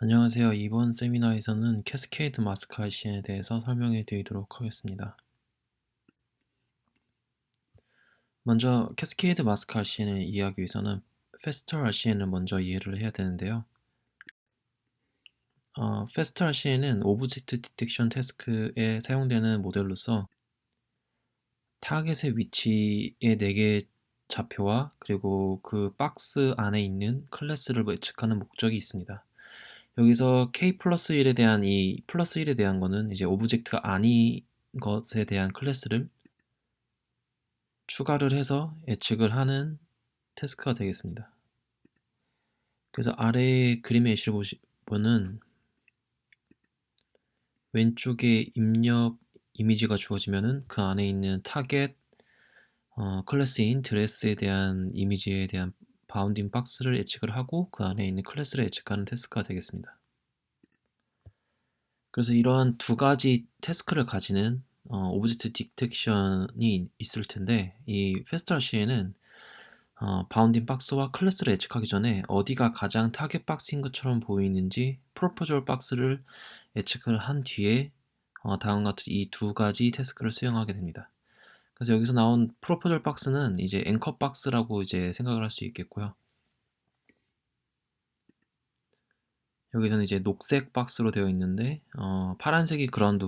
안녕하세요. 이번 세미나에서는 캐스케이드 마스크 RCN에 대해서 설명해 드리도록 하겠습니다. 먼저 캐스케이드 마스크 RCN을 이해하기 위해서는 패스트 RCN을 먼저 이해를 해야 되는데요. 패스트 RCN은 오브젝트 디텍션 태스크에 사용되는 모델로서 타겟의 위치의 4개의 좌표와 그리고 그 박스 안에 있는 클래스를 예측하는 목적이 있습니다. 여기서 k 플러스 1에 대한 이 플러스 1에 대한 거는 이제 오브젝트가 아닌 것에 대한 클래스를 추가를 해서 예측을 하는 태스크가 되겠습니다. 그래서 아래 그림의 예시를 보시면은 왼쪽에 입력 이미지가 주어지면은 그 안에 있는 타겟 클래스인 드레스에 대한 이미지에 대한 바운딩 박스를 예측을 하고 그 안에 있는 클래스를 예측하는 태스크가 되겠습니다. 그래서 이러한 두 가지 태스크를 가지는 오브젝트 디텍션이 있을 텐데 이 패스트 RC에는 바운딩 박스와 클래스를 예측하기 전에 어디가 가장 타겟 박스인 것처럼 보이는지 프로포절 박스를 예측을 한 뒤에 다음과 같은 이 두 가지 태스크를 수행하게 됩니다. 그래서 여기서 나온 프로포절 박스는 이제 앵커 박스라고 이제 생각을 할 수 있겠고요. 여기서는 이제 녹색 박스로 되어 있는데 파란색이 그라운드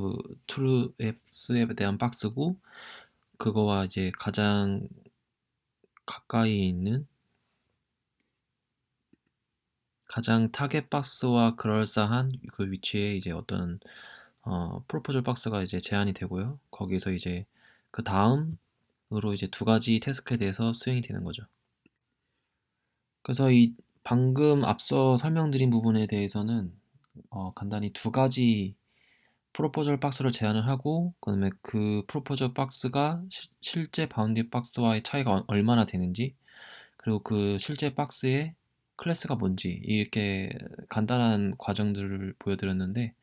트루스에 대한 박스고 그거와 이제 가장 가까이 있는 가장 타겟 박스와 그럴싸한 그 위치에 이제 어떤 프로포절 박스가 이제 제한이 되고요. 거기서 이제 그 다음으로 이제 두 가지 태스크에 대해서 수행이 되는 거죠. 그래서 이 방금 앞서 설명드린 부분에 대해서는 간단히 두 가지 프로포절 박스를 제안을 하고 그다음에 그 프로포절 박스가 실제 바운딩 박스와의 차이가 얼마나 되는지 그리고 그 실제 박스의 클래스가 뭔지 이렇게 간단한 과정들을 보여드렸는데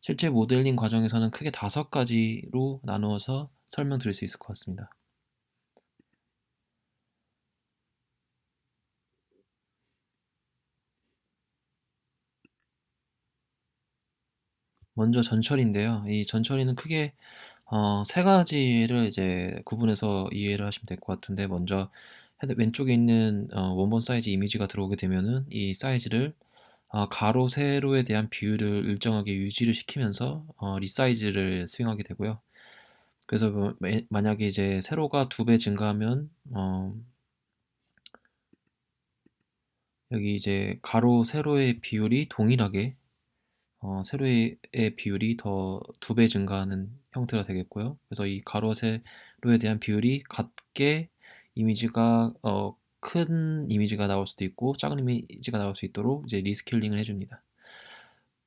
실제 모델링 과정에서는 크게 5가지로 나누어서 설명드릴 수 있을 것 같습니다. 먼저 전처리인데요. 이 전처리는 크게 3가지를 이제 구분해서 이해를 하시면 될 것 같은데 먼저 왼쪽에 있는 원본 사이즈 이미지가 들어오게 되면은 이 사이즈를 가로, 세로에 대한 비율을 일정하게 유지를 시키면서 리사이즈를 수행하게 되고요. 그래서 만약에 이제 세로가 2배 증가하면 여기 이제 가로, 세로의 비율이 동일하게 세로의 비율이 더 2배 증가하는 형태가 되겠고요. 그래서 이 가로, 세로에 대한 비율이 같게 이미지가 큰 이미지가 나올 수도 있고 작은 이미지가 나올 수 있도록 이제 리스케일링을 해줍니다.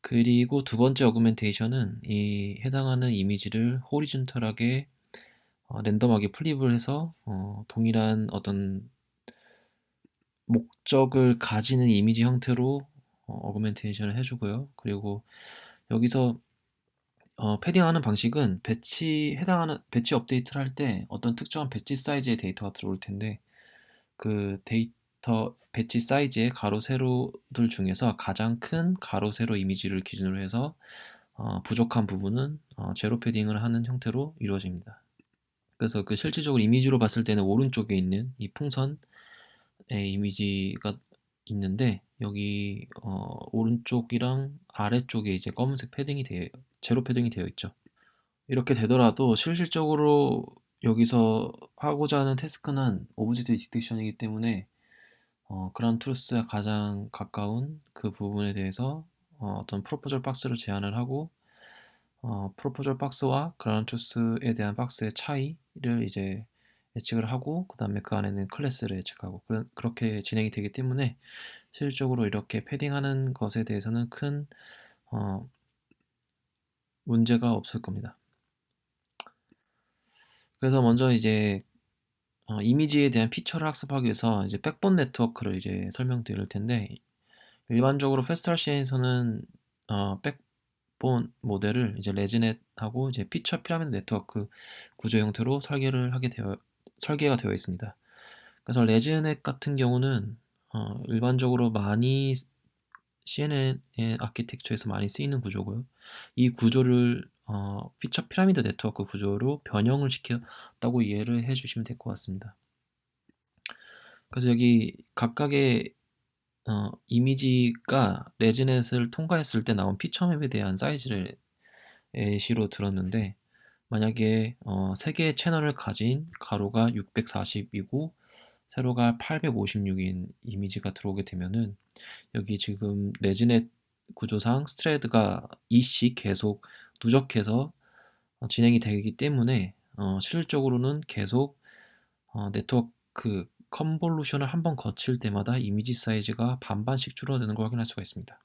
그리고 두 번째 어그멘테이션은 이 해당하는 이미지를 호리존털하게 랜덤하게 플립을 해서 동일한 어떤 목적을 가지는 이미지 형태로 어그멘테이션을 해주고요. 그리고 여기서 패딩하는 방식은 해당하는 배치 업데이트를 할 때 어떤 특정한 배치 사이즈의 데이터가 들어올 텐데 그 데이터 배치 사이즈의 가로 세로들 중에서 가장 큰 가로 세로 이미지를 기준으로 해서 부족한 부분은 제로 패딩을 하는 형태로 이루어집니다. 그래서 그 실질적으로 이미지로 봤을 때는 오른쪽에 있는 이 풍선의 이미지가 있는데 여기 오른쪽이랑 아래쪽에 이제 검은색 제로 패딩이 되어 있죠. 이렇게 되더라도 실질적으로 여기서 하고자 하는 태스크는 오브젝트 디텍션이기 때문에 그런 트루스에 가장 가까운 그 부분에 대해서 어떤 프로포절 박스를 제안을 하고 프로포절 박스와 그라운드 트루스에 대한 박스의 차이를 이제 예측을 하고 그 다음에 그 안에는 클래스를 예측하고 그렇게 진행이 되기 때문에 실질적으로 이렇게 패딩하는 것에 대해서는 큰 어, 문제가 없을 겁니다. 그래서 먼저 이제 이미지에 대한 피처를 학습하기 위해서 이제 백본 네트워크를 이제 설명드릴 텐데 일반적으로 FastRCN에서는 백본 모델을 이제 레지넷하고 이제 피처 피라미드 네트워크 구조 형태로 설계가 되어 있습니다. 그래서 레지넷 같은 경우는 일반적으로 많이 CNN의 아키텍처에서 많이 쓰이는 구조고요. 이 구조를 피처 피라미드 네트워크 구조로 변형을 시켰다고 이해를 해 주시면 될 것 같습니다. 그래서 여기 각각의 이미지가 레지넷을 통과했을 때 나온 피처맵에 대한 사이즈를 예시로 들었는데, 만약에 3개의 채널을 가진 가로가 640이고 세로가 856인 이미지가 들어오게 되면은, 여기 지금 레지넷 구조상 스트레드가 2씩 계속 누적해서 진행이 되기 때문에 실질적으로는 계속 네트워크 컨볼루션을 한번 거칠 때마다 이미지 사이즈가 반반씩 줄어드는 걸 확인할 수가 있습니다.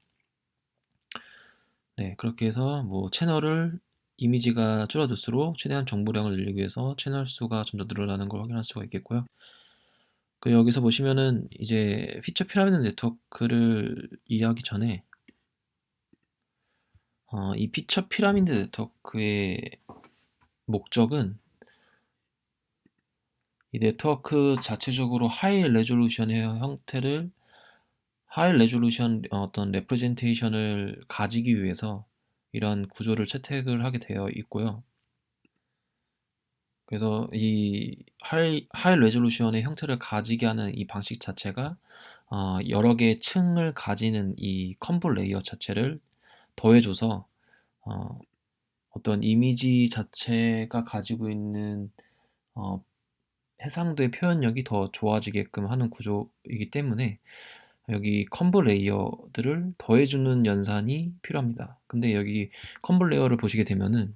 네, 그렇게 해서 뭐 채널을 이미지가 줄어들수록 최대한 정보량을 늘리기 위해서 채널 수가 점점 늘어나는 걸 확인할 수가 있겠고요. 여기서 보시면은 이제 피처 피라미드 네트워크를 이해하기 전에 이 피처 피라미드 네트워크의 목적은 이 네트워크 자체적으로 하이 레졸루션 어떤 레프레젠테이션을 가지기 위해서 이러한 구조를 채택을 하게 되어 있고요. 그래서 이 하이 레졸루션의 형태를 가지게 하는 이 방식 자체가 여러 개의 층을 가지는 이 컨볼 레이어 자체를 더해줘서 어, 어떤 이미지 자체가 가지고 있는 어, 해상도의 표현력이 더 좋아지게끔 하는 구조이기 때문에 여기 컨보 레이어들을 더해주는 연산이 필요합니다. 근데 여기 컨보 레이어를 보시게 되면은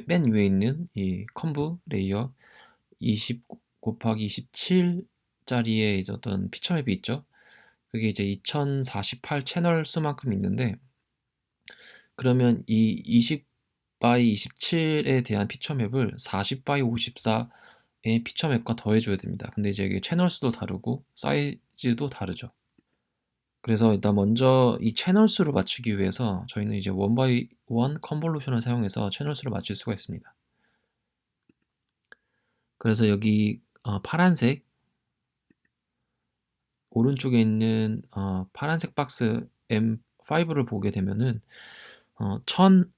맨 위에 있는 이 컨보 레이어 20 곱하기 27짜리의 이제 어떤 피처맵이 있죠. 그게 이제 2048 채널 수만큼 있는데, 그러면 이 20 by 27에 대한 피처맵을 40 by 54의 피처맵과 더해줘야 됩니다. 근데 이제 이게 채널 수도 다르고 사이즈도 다르죠. 그래서 일단 먼저 이 채널 수를 맞추기 위해서 저희는 이제 원 바이 원 컨볼루션을 사용해서 채널 수를 맞출 수가 있습니다. 그래서 여기 파란색 오른쪽에 있는 파란색 박스 M5를 보게 되면은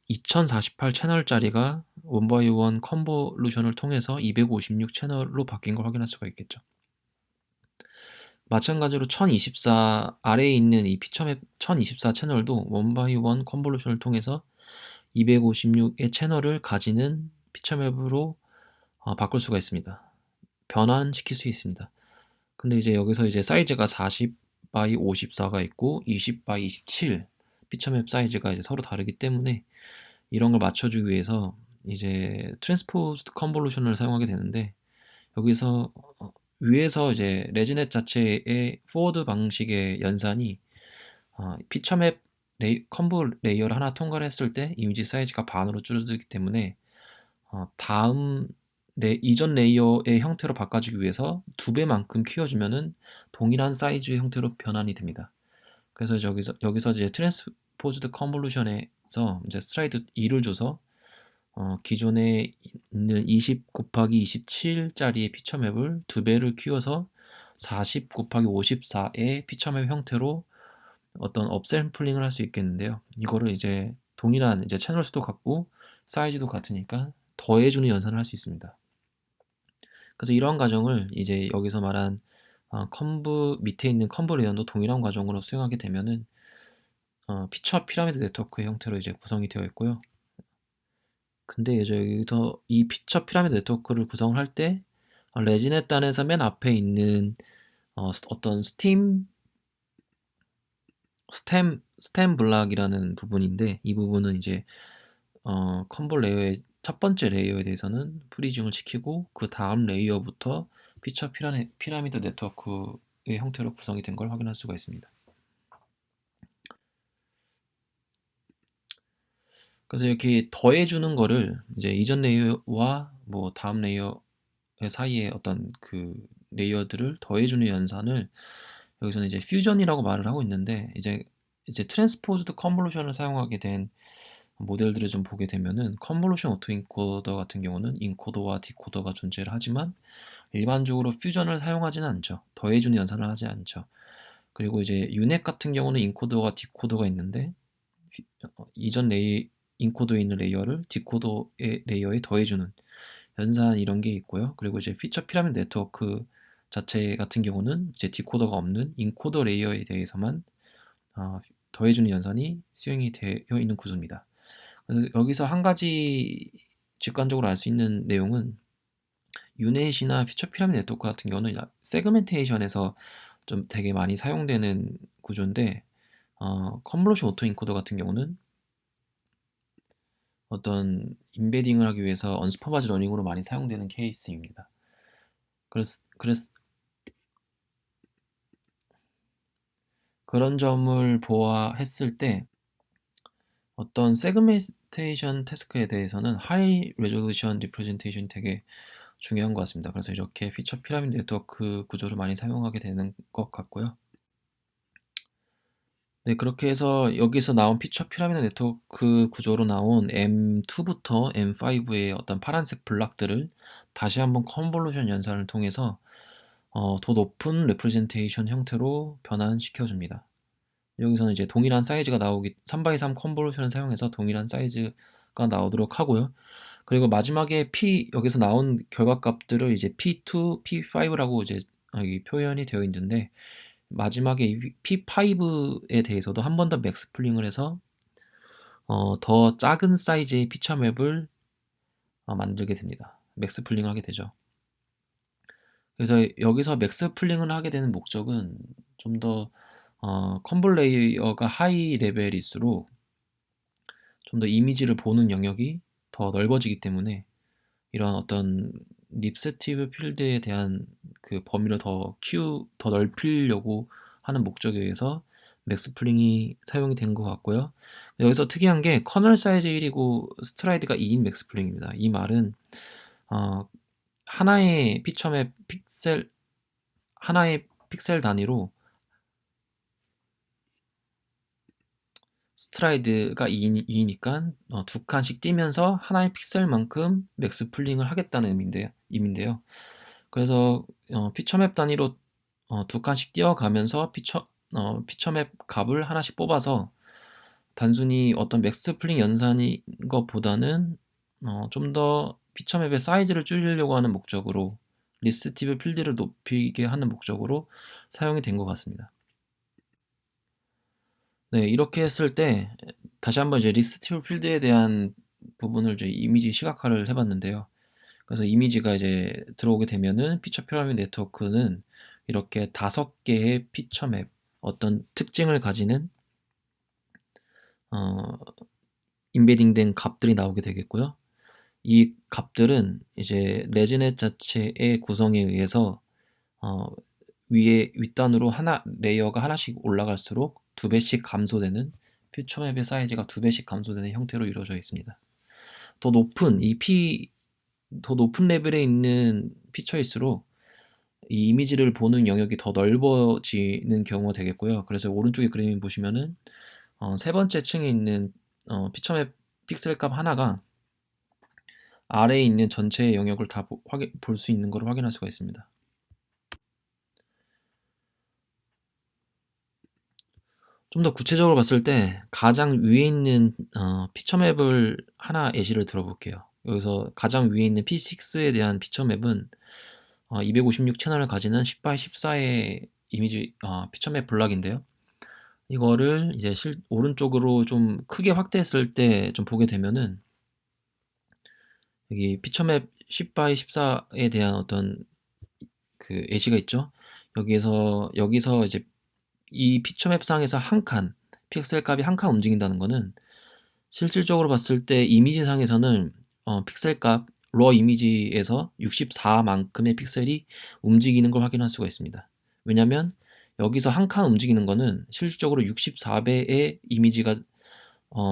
2048 채널짜리가 원 바이 원 컨볼루션을 통해서 256 채널로 바뀐 걸 확인할 수가 있겠죠. 마찬가지로 1024 아래에 있는 이 피처맵 1024 채널도 원 바이 원 컨볼루션을 통해서 256의 채널을 가지는 피처맵으로 바꿀 수가 있습니다. 변환시킬 수 있습니다. 근데 이제 여기서 이제 사이즈가 40 by 54가 있고 20 by 27 피처맵 사이즈가 이제 서로 다르기 때문에 이런 걸 맞춰주기 위해서 이제 트랜스포즈드 컨볼루션을 사용하게 되는데, 여기서 위에서 이제 레지넷 자체의 포워드 방식의 연산이 피처맵 컨보 레이어를 하나 통과를 했을 때 이미지 사이즈가 반으로 줄어들기 때문에 다음 이전 레이어의 형태로 바꿔주기 위해서 2배만큼 키워주면은 동일한 사이즈의 형태로 변환이 됩니다. 그래서 여기서 이제 트랜스포즈드 컨볼루션에서 이제 스트라이드 2를 줘서 기존에 있는 20 곱하기 27짜리의 피처맵을 2배를 키워서 40 곱하기 54의 피처맵 형태로 어떤 업샘플링을 할 수 있겠는데요. 이거를 이제 동일한 이제 채널 수도 같고 사이즈도 같으니까 더해주는 연산을 할 수 있습니다. 그래서 이러한 과정을 이제 여기서 말한 컨브 밑에 있는 컨버레이어도 동일한 과정으로 수행하게 되면은 피처 피라미드 네트워크의 형태로 이제 구성이 되어 있고요. 근데 이제 여기서 이 피처 피라미드 네트워크를 구성을 할 때 레지넷 단에서 맨 앞에 있는 어떤 스템 블락이라는 부분인데, 이 부분은 이제 컨보 레이어의 첫 번째 레이어에 대해서는 프리징을 시키고 그 다음 레이어부터 피처 피라미드 네트워크의 형태로 구성이 된 걸 확인할 수가 있습니다. 그래서 이렇게 더해주는 거를 이제 이전 레이어와 뭐 다음 레이어 사이에 어떤 그 레이어들을 더해주는 연산을 여기서는 이제 퓨전이라고 말을 하고 있는데, 이제 트랜스포즈드 컨볼루션을 사용하게 된 모델들을 좀 보게 되면은 컨볼루션 오토인코더 같은 경우는 인코더와 디코더가 존재를 하지만 일반적으로 퓨전을 사용하지는 않죠. 더해주는 연산을 하지 않죠. 그리고 이제 유넷 같은 경우는 인코더와 디코더가 있는데 이전 인코더에 있는 레이어를 디코더의 레이어에 더해주는 연산 이런 게 있고요. 그리고 이제 피처 피라미드 네트워크 자체 같은 경우는 이제 디코더가 없는 인코더 레이어에 대해서만 더해주는 연산이 수행이 되어 있는 구조입니다. 그래서 여기서 한 가지 직관적으로 알 수 있는 내용은 유넷이나 피처 피라미드 네트워크 같은 경우는 세그멘테이션에서 좀 되게 많이 사용되는 구조인데 컨볼루션 오토 인코더 같은 경우는 어떤 임베딩을 하기 위해서 언스퍼바지 러닝으로 많이 사용되는 케이스입니다. 그래서 그런 점을 보아했을 때 어떤 세그멘테이션 태스크에 대해서는 하이 레졸루션 리프레젠테이션이 되게 중요한 것 같습니다. 그래서 이렇게 피처 피라미드 네트워크 구조를 많이 사용하게 되는 것 같고요. 네, 그렇게 해서 여기서 나온 피처 피라미드 네트워크 구조로 나온 M2부터 M5의 어떤 파란색 블락들을 다시 한번 컨볼루션 연산을 통해서 더 높은 레프레젠테이션 형태로 변환시켜 줍니다. 여기서는 이제 동일한 사이즈가 나오기 3x3 컨볼루션을 사용해서 동일한 사이즈가 나오도록 하고요. 그리고 마지막에 여기서 나온 결과값들을 이제 P2, P5라고 이제 여기 표현이 되어 있는데 마지막에 이 P5에 대해서도 한 번 더 맥스 풀링을 해서 더 작은 사이즈의 피처 맵을 만들게 됩니다. 맥스 풀링을 하게 되죠. 그래서 여기서 맥스 풀링을 하게 되는 목적은 좀 더 컨볼 레이어가 하이 레벨일수록 좀 더 이미지를 보는 영역이 더 넓어지기 때문에 이런 어떤 립세티브 필드에 대한 그 범위를 더 넓히려고 하는 목적에 의해서 맥스 풀링이 사용이 된 것 같고요. 여기서 특이한 게 커널 사이즈 1이고 스트라이드가 2인 맥스 풀링입니다. 이 말은 하나의 피처맵 하나의 픽셀 단위로 스트라이드가 2이니까 두 칸씩 뛰면서 하나의 픽셀만큼 맥스 풀링을 하겠다는 의미인데요. 그래서 피처맵 단위로 두 칸씩 뛰어가면서 피처맵 값을 하나씩 뽑아서 단순히 어떤 맥스 풀링 연산인 것보다는 좀 더 피처맵의 사이즈를 줄이려고 하는 목적으로 리스티브 필드를 높이게 하는 목적으로 사용이 된 것 같습니다. 네, 이렇게 했을 때 다시 한번 이제 리스티브 필드에 대한 부분을 이제 이미지 시각화를 해봤는데요. 그래서 이미지가 이제 들어오게 되면은 피처 피라미드 네트워크는 이렇게 5개의 피처맵 어떤 특징을 가지는 어, 임베딩된 값들이 나오게 되겠고요. 이 값들은 이제 레지넷 자체의 구성에 의해서 어, 윗단으로 레이어가 하나씩 올라갈수록 2배씩 감소되는 피처맵의 사이즈가 2배씩 감소되는 형태로 이루어져 있습니다. 더 높은 더 높은 레벨에 있는 피처일수록 이 이미지를 보는 영역이 더 넓어지는 경우가 되겠고요. 그래서 오른쪽에 그림 보시면은 세 번째 층에 있는 피처맵 픽셀 값 하나가 아래에 있는 전체의 영역을 다 볼 수 있는 걸 확인할 수가 있습니다. 좀 더 구체적으로 봤을 때 가장 위에 있는 피처맵을 하나 예시를 들어볼게요. 여기서 가장 위에 있는 P6에 대한 피처맵은 256 채널을 가지는 10x14의 이미지 피처맵 블럭인데요. 이거를 이제 오른쪽으로 좀 크게 확대했을 때 좀 보게 되면은 여기 피처맵 10x14에 대한 어떤 그 예시가 있죠. 여기서 이제 이 피처맵 상에서 한 칸, 픽셀 값이 한 칸 움직인다는 거는 실질적으로 봤을 때 이미지 상에서는 픽셀 값, 러 이미지에서 64만큼의 픽셀이 움직이는 걸 확인할 수가 있습니다. 왜냐면 여기서 한 칸 움직이는 거는 실질적으로 64배의 이미지가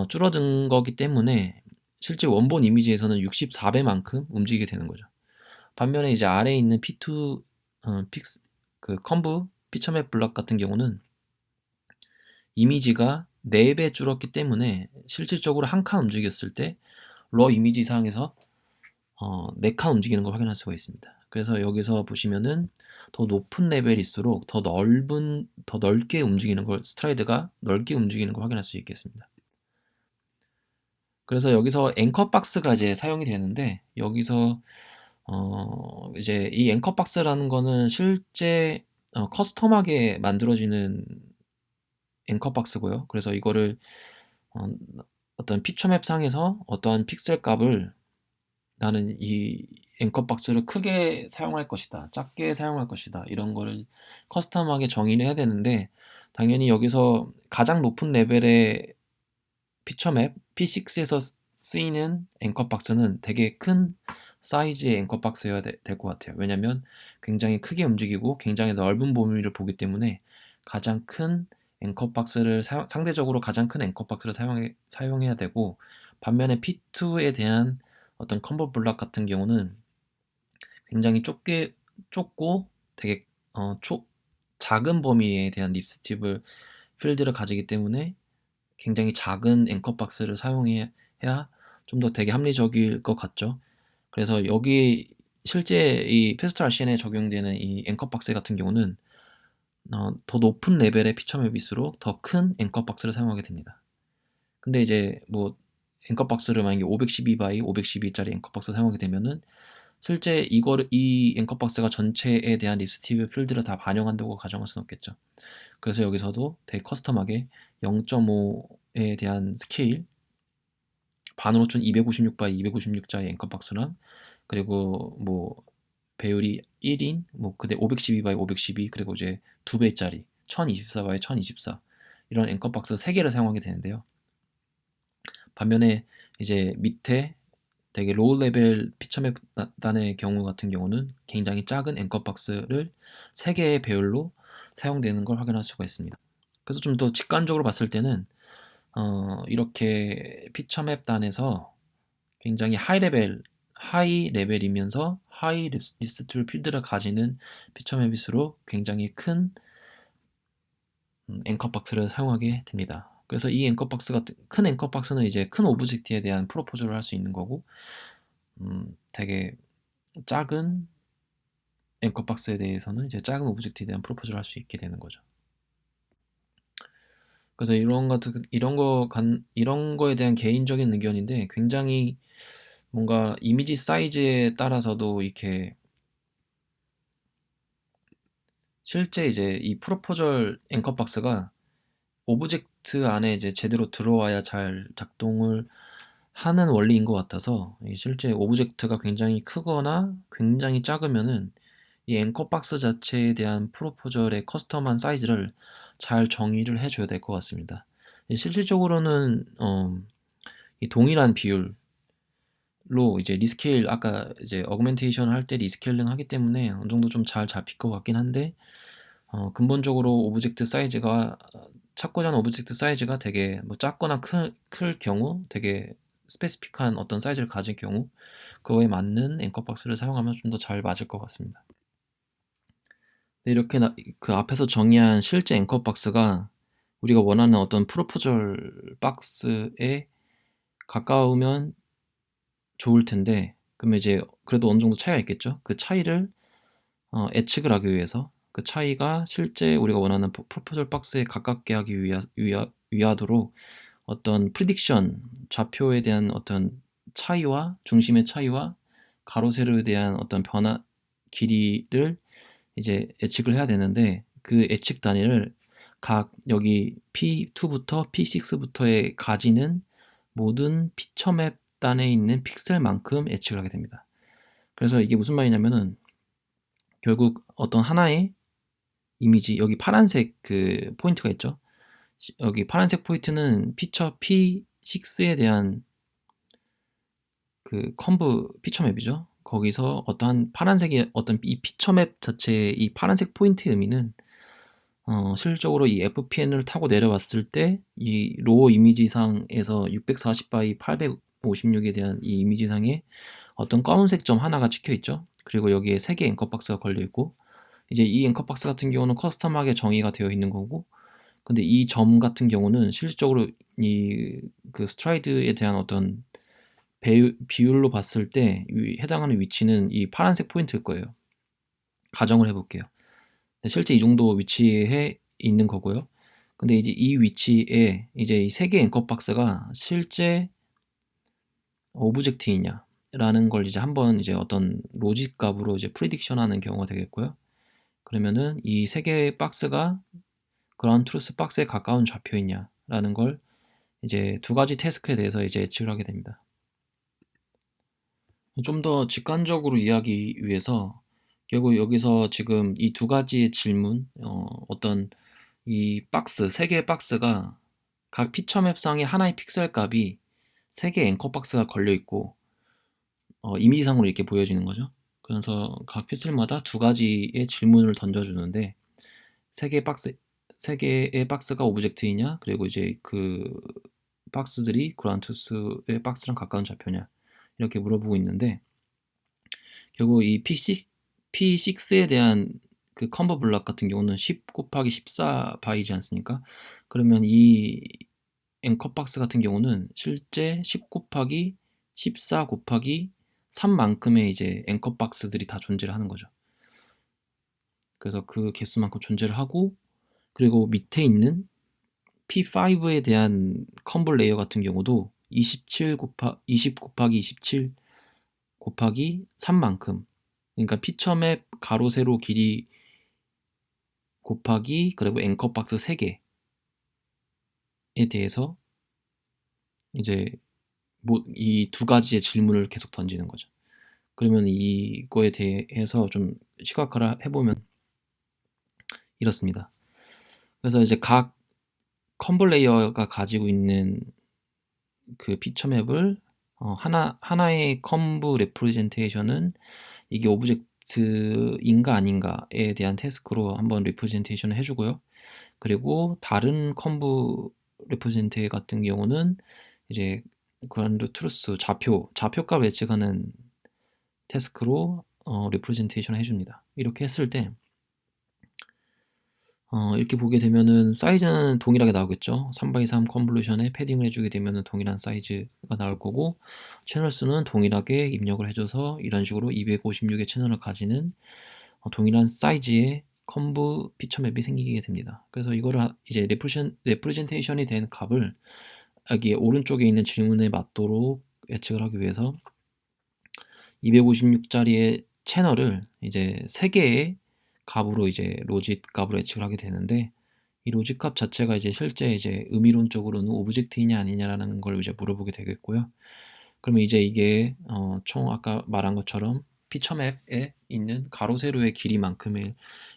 줄어든 거기 때문에 실제 원본 이미지에서는 64배만큼 움직이게 되는 거죠. 반면에 이제 아래에 있는 P2 그 컨브 피처맵 블럭 같은 경우는 이미지가 4배 줄었기 때문에 실질적으로 한 칸 움직였을 때 러 이미지 상에서 네 칸 움직이는 걸 확인할 수가 있습니다. 그래서 여기서 보시면은 더 높은 레벨일수록 더 넓게 움직이는 걸, 스트라이드가 넓게 움직이는 걸 확인할 수 있겠습니다. 그래서 여기서 앵커 박스가 이제 사용이 되는데, 여기서 이제 이 앵커 박스라는 거는 실제 커스텀하게 만들어지는 앵커 박스고요. 그래서 이거를 어, 어떤 피처맵 상에서 어떠한 픽셀 값을, 나는 이 앵커 박스를 크게 사용할 것이다, 작게 사용할 것이다, 이런 거를 커스텀하게 정의를 해야 되는데, 당연히 여기서 가장 높은 레벨의 피처맵 P6에서 쓰이는 앵커 박스는 되게 큰 사이즈의 앵커 박스여야 될 것 같아요. 왜냐면 굉장히 크게 움직이고 굉장히 넓은 범위를 보기 때문에 가장 큰 앵커 박스를 상대적으로 가장 큰 앵커 박스를 사용해야 되고, 반면에 P2에 대한 어떤 컴보 블락 같은 경우는 굉장히 좁고 되게 작은 범위에 대한 립스틱을 필드를 가지기 때문에 굉장히 작은 앵커 박스를 사용해야 좀 더 되게 합리적일 것 같죠. 그래서 여기 실제 이 페스트 RCN에 적용되는 이 앵커 박스 같은 경우는 더 높은 레벨의 피처 맵일수록 더 큰 앵커 박스를 사용하게 됩니다. 근데 이제 뭐 앵커 박스를 만약에 512 by 512짜리 앵커 박스 사용하게 되면은 실제 이 앵커 박스가 전체에 대한 립스틱 필드를 다 반영한다고 가정할 수는 없겠죠. 그래서 여기서도 되게 커스텀하게 0.5에 대한 스케일, 반으로 준 256 by 256자의 앵커 박스랑, 그리고 뭐 배율이 1인, 뭐 그대 512 by 512, 그리고 이제 2배짜리 1024 by 1024, 이런 앵커 박스 3개를 사용하게 되는데요. 반면에 이제 밑에 되게 로우 레벨 피처맵 단의 경우 같은 경우는 굉장히 작은 앵커 박스를 3개의 배열로 사용되는 걸 확인할 수가 있습니다. 그래서 좀 더 직관적으로 봤을 때는 이렇게 피처맵 단에서 굉장히 하이 레벨이면서 하이 리스트 필드를 가지는 피처맵일수록 굉장히 큰 앵커 박스를 사용하게 됩니다. 그래서 이 앵커 박스 같은 큰 앵커 박스는 이제 큰 오브젝트에 대한 프로포즈를 할 수 있는 거고, 되게 작은 앵커 박스에 대해서는 이제 작은 오브젝트에 대한 프로포즈를 할 수 있게 되는 거죠. 그래서 이런 거에 대한 개인적인 의견인데, 굉장히 뭔가 이미지 사이즈에 따라서도 이렇게 실제 이제 이 프로포절 앵커 박스가 오브젝트 안에 이제 제대로 들어와야 잘 작동을 하는 원리인 것 같아서, 실제 오브젝트가 굉장히 크거나 굉장히 작으면은 이 앵커 박스 자체에 대한 프로포절의 커스텀한 사이즈를 잘 정의를 해줘야 될 것 같습니다. 실질적으로는 이 동일한 비율로 이제 리스케일, 아까 이제 어그멘테이션 할 때 리스케일링 하기 때문에 어느 정도 좀 잘 잡힐 것 같긴 한데, 근본적으로 오브젝트 사이즈가 찾고자 하는 오브젝트 사이즈가 되게 뭐 작거나 클 경우, 되게 스페시픽한 어떤 사이즈를 가진 경우, 그거에 맞는 앵커 박스를 사용하면 좀 더 잘 맞을 것 같습니다. 이렇게 그 앞에서 정의한 실제 앵커 박스가 우리가 원하는 어떤 프로포절 박스에 가까우면 좋을 텐데, 그러면 이제 그래도 어느 정도 차이가 있겠죠. 그 차이를 예측을 하기 위해서, 그 차이가 실제 우리가 원하는 프로포절 박스에 가깝게 하기 위하도록 어떤 프리딕션, 좌표에 대한 어떤 차이와 중심의 차이와 가로 세로에 대한 어떤 변화 길이를 이제 예측을 해야 되는데, 그 예측 단위를 각 여기 P2부터 P6부터에 가지는 모든 피처맵 단에 있는 픽셀만큼 예측을 하게 됩니다. 그래서 이게 무슨 말이냐면은, 결국 어떤 하나의 이미지, 여기 파란색 그 포인트가 있죠. 여기 파란색 포인트는 피처 P6에 대한 그 컴브 피처맵이죠. 거기서 어떠한 파란색의 어떤 이 피처맵 자체의 이 파란색 포인트의 의미는 실질적으로 이 FPN을 타고 내려왔을 때 이 로우 이미지상에서 640 by 856에 대한 이 이미지상에 어떤 검은색 점 하나가 찍혀 있죠. 그리고 여기에 3개의 앵커 박스가 걸려 있고, 이제 이 앵커 박스 같은 경우는 커스텀하게 정의가 되어 있는 거고, 근데 이 점 같은 경우는 실질적으로 이 그 스트라이드에 대한 어떤 비율로 봤을 때 해당하는 위치는 이 파란색 포인트일 거예요. 가정을 해볼게요. 실제 이 정도 위치에 있는 거고요. 근데 이제 이 위치에 이제 이 세 개의 앵커 박스가 실제 오브젝트이냐라는 걸 이제 한번 이제 어떤 로직 값으로 이제 프리딕션하는 경우가 되겠고요. 그러면은 이 세 개의 박스가 그라운드 트루스 박스에 가까운 좌표이냐라는 걸 이제 두 가지 태스크에 대해서 이제 예측을 하게 됩니다. 좀 더 직관적으로 이해하기 위해서 결국 여기서 지금 이 두 가지의 질문, 어떤 이 박스, 세 개의 박스가 각 피처맵상의 하나의 픽셀 값이 세 개의 앵커 박스가 걸려 있고 이미지상으로 이렇게 보여지는 거죠. 그래서 각 픽셀마다 두 가지의 질문을 던져주는데 세 개의 박스가 오브젝트이냐, 그리고 이제 그 박스들이 그라운트스의 박스랑 가까운 좌표냐 이렇게 물어보고 있는데 결국 이 P6에 대한 그 컨버 블럭 같은 경우는 10 곱하기 14 바이지 않습니까? 그러면 이 앵커 박스 같은 경우는 실제 10 곱하기 14 곱하기 3만큼의 이제 앵커 박스들이 다 존재를 하는 거죠. 그래서 그 개수만큼 존재를 하고, 그리고 밑에 있는 P5에 대한 컨볼 레이어 같은 경우도 20 곱하기 27 곱하기 3만큼, 그러니까 피처맵 가로 세로 길이 곱하기 그리고 앵커 박스 3개에 대해서 이제 뭐 이 두 가지의 질문을 계속 던지는 거죠. 그러면 이거에 대해서 좀 시각화를 해보면 이렇습니다. 그래서 이제 각 컨볼 레이어가 가지고 있는 그 피처맵을 하나의 컴브 레프레젠테이션은 이게 오브젝트인가 아닌가에 대한 태스크로 한번 레프레젠테이션을 해주고요. 그리고 다른 컴브 레프레젠테 같은 경우는 이제 그라운드 트루스 좌표값을 예측하는 태스크로 레프레젠테이션을 해줍니다. 이렇게 했을 때 이렇게 보게 되면은 사이즈는 동일하게 나오겠죠. 3x3 컨볼루션에 패딩을 해주게 되면은 동일한 사이즈가 나올 거고, 채널 수는 동일하게 입력을 해줘서 이런 식으로 256의 채널을 가지는 동일한 사이즈의 컨브 피처맵이 생기게 됩니다. 그래서 이거를 이제 레프레젠테이션이 된 값을 여기 오른쪽에 있는 질문에 맞도록 예측을 하기 위해서 256짜리의 채널을 이제 3개의 값으로 이제 로짓 값으로 예측을 하게 되는데, 이 로짓 값 자체가 이제 실제 이제 의미론적으로는 오브젝트이냐 아니냐라는 걸 이제 물어보게 되겠고요. 그러면 이제 이게 총 아까 말한 것처럼 피처맵에 있는 가로 세로의 길이만큼을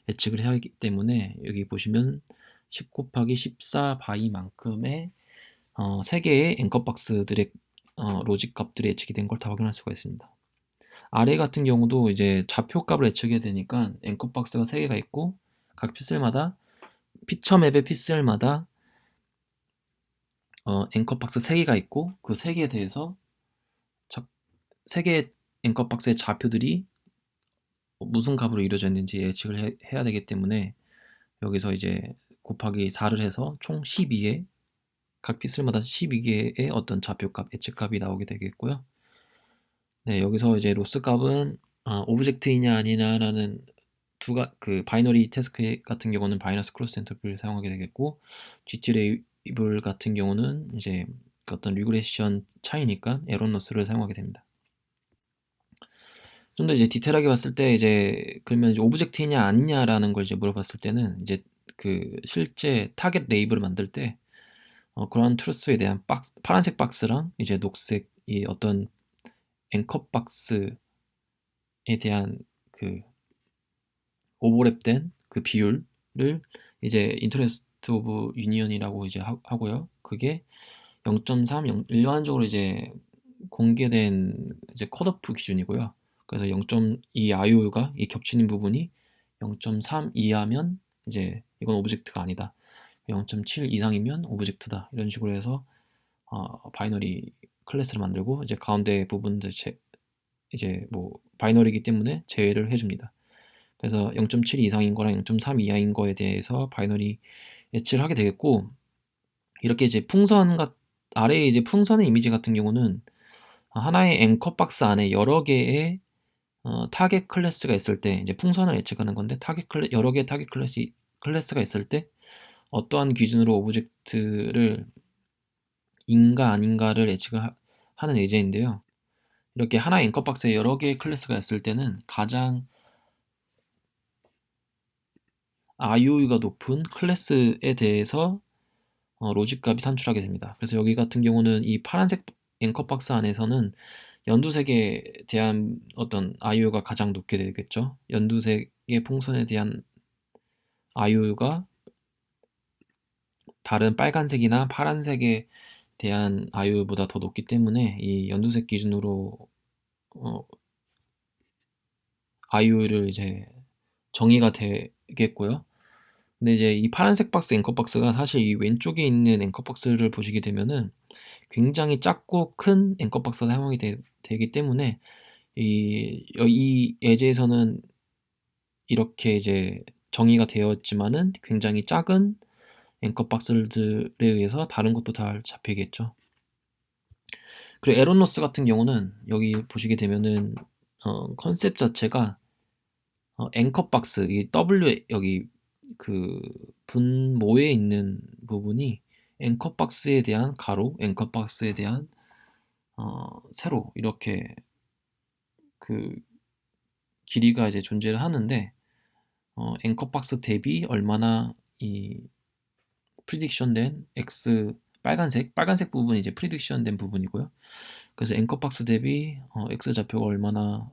예측을 해야 하기 때문에 여기 보시면 10 곱하기 14 바이만큼의 3개의 앵커 박스들의 로직 값들이 예측이 된 걸 다 확인할 수가 있습니다. 아래 같은 경우도 이제 좌표값을 예측해야 되니까 앵커 박스가 3개가 있고 각 픽셀마다 피처맵의 픽셀마다 앵커 박스 3개가 있고 그 3개에 대해서 3개의 앵커 박스의 좌표들이 무슨 값으로 이루어져 있는지 예측을 해야 되기 때문에 여기서 이제 곱하기 4를 해서 총 12의 각 픽셀마다 12개의 어떤 좌표값, 예측값이 나오게 되겠고요. 네, 여기서 이제 로스 값은 오브젝트이냐 아니냐라는 그 바이너리 태스크 같은 경우는 바이너스 크로스 엔터프리를 사용하게 되겠고, GT 레이블 같은 경우는 이제 그 어떤 리그레션 차이니까 에런 로스를 사용하게 됩니다. 좀 더 이제 디테일하게 봤을 때 이제 그러면 이제 오브젝트이냐 아니냐라는 걸 이제 물어봤을 때는 이제 그 실제 타겟 레이블을 만들 때 그라운드 트루스에 대한 파란색 박스랑 이제 녹색 이 어떤 앵커 박스에 대한 그 오버랩된 그 비율을 이제 인터레스트 오브 유니언이라고 이제 하고요. 그게 0.3 일반적으로 이제 공개된 이제 컷오프 기준이고요. 그래서 0.2 IOU가 이 겹치는 부분이 0.3 이하면 이제 이건 오브젝트가 아니다. 0.7 이상이면 오브젝트다. 이런 식으로 해서 바이너리 클래스를 만들고 이제 가운데 부분들 이제 뭐 바이너리이기 때문에 제외를 해줍니다. 그래서 0.7 이상인 거랑 0.3 이하인 거에 대해서 바이너리 예측을 하게 되겠고, 이렇게 이제 아래에 이제 풍선의 이미지 같은 경우는 하나의 앵커 박스 안에 여러 개의 타겟 클래스가 있을 때 이제 풍선을 예측하는 건데 여러 개의 타겟 클래스가 있을 때 어떠한 기준으로 오브젝트를 인가 아닌가를 예측을 하는 예제인데요. 이렇게 하나의 앵커 박스에 여러 개의 클래스가 있을 때는 가장 IOU가 높은 클래스에 대해서 로직 값이 산출하게 됩니다. 그래서 여기 같은 경우는 이 파란색 앵커 박스 안에서는 연두색에 대한 어떤 IOU가 가장 높게 되겠죠. 연두색의 풍선에 대한 IOU가 다른 빨간색이나 파란색에 대한 IOU보다 더 높기 때문에 이 연두색 기준으로 IOU를 이제 정의가 되겠고요. 근데 이제 이 파란색 박스 앵커 박스가 사실 이 왼쪽에 있는 앵커 박스를 보시게 되면은 굉장히 작고 큰 앵커 박스가 사용이 되기 때문에 이 예제에서는 이렇게 이제 정의가 되었지만은 굉장히 작은 앵커 박스들에 의해서 다른 것도 잘 잡히겠죠. 그리고 에런 로스 같은 경우는 여기 보시게 되면은 컨셉 자체가 앵커 박스 이 W 여기 그 분모에 있는 부분이 앵커 박스에 대한 가로, 앵커 박스에 대한 세로 이렇게 그 길이가 이제 존재를 하는데 앵커 박스 대비 얼마나 이 프리딕션된 X 빨간색 부분이 이제 프리딕션된 부분이고요. 그래서 앵커 박스 대비 X 좌표가 얼마나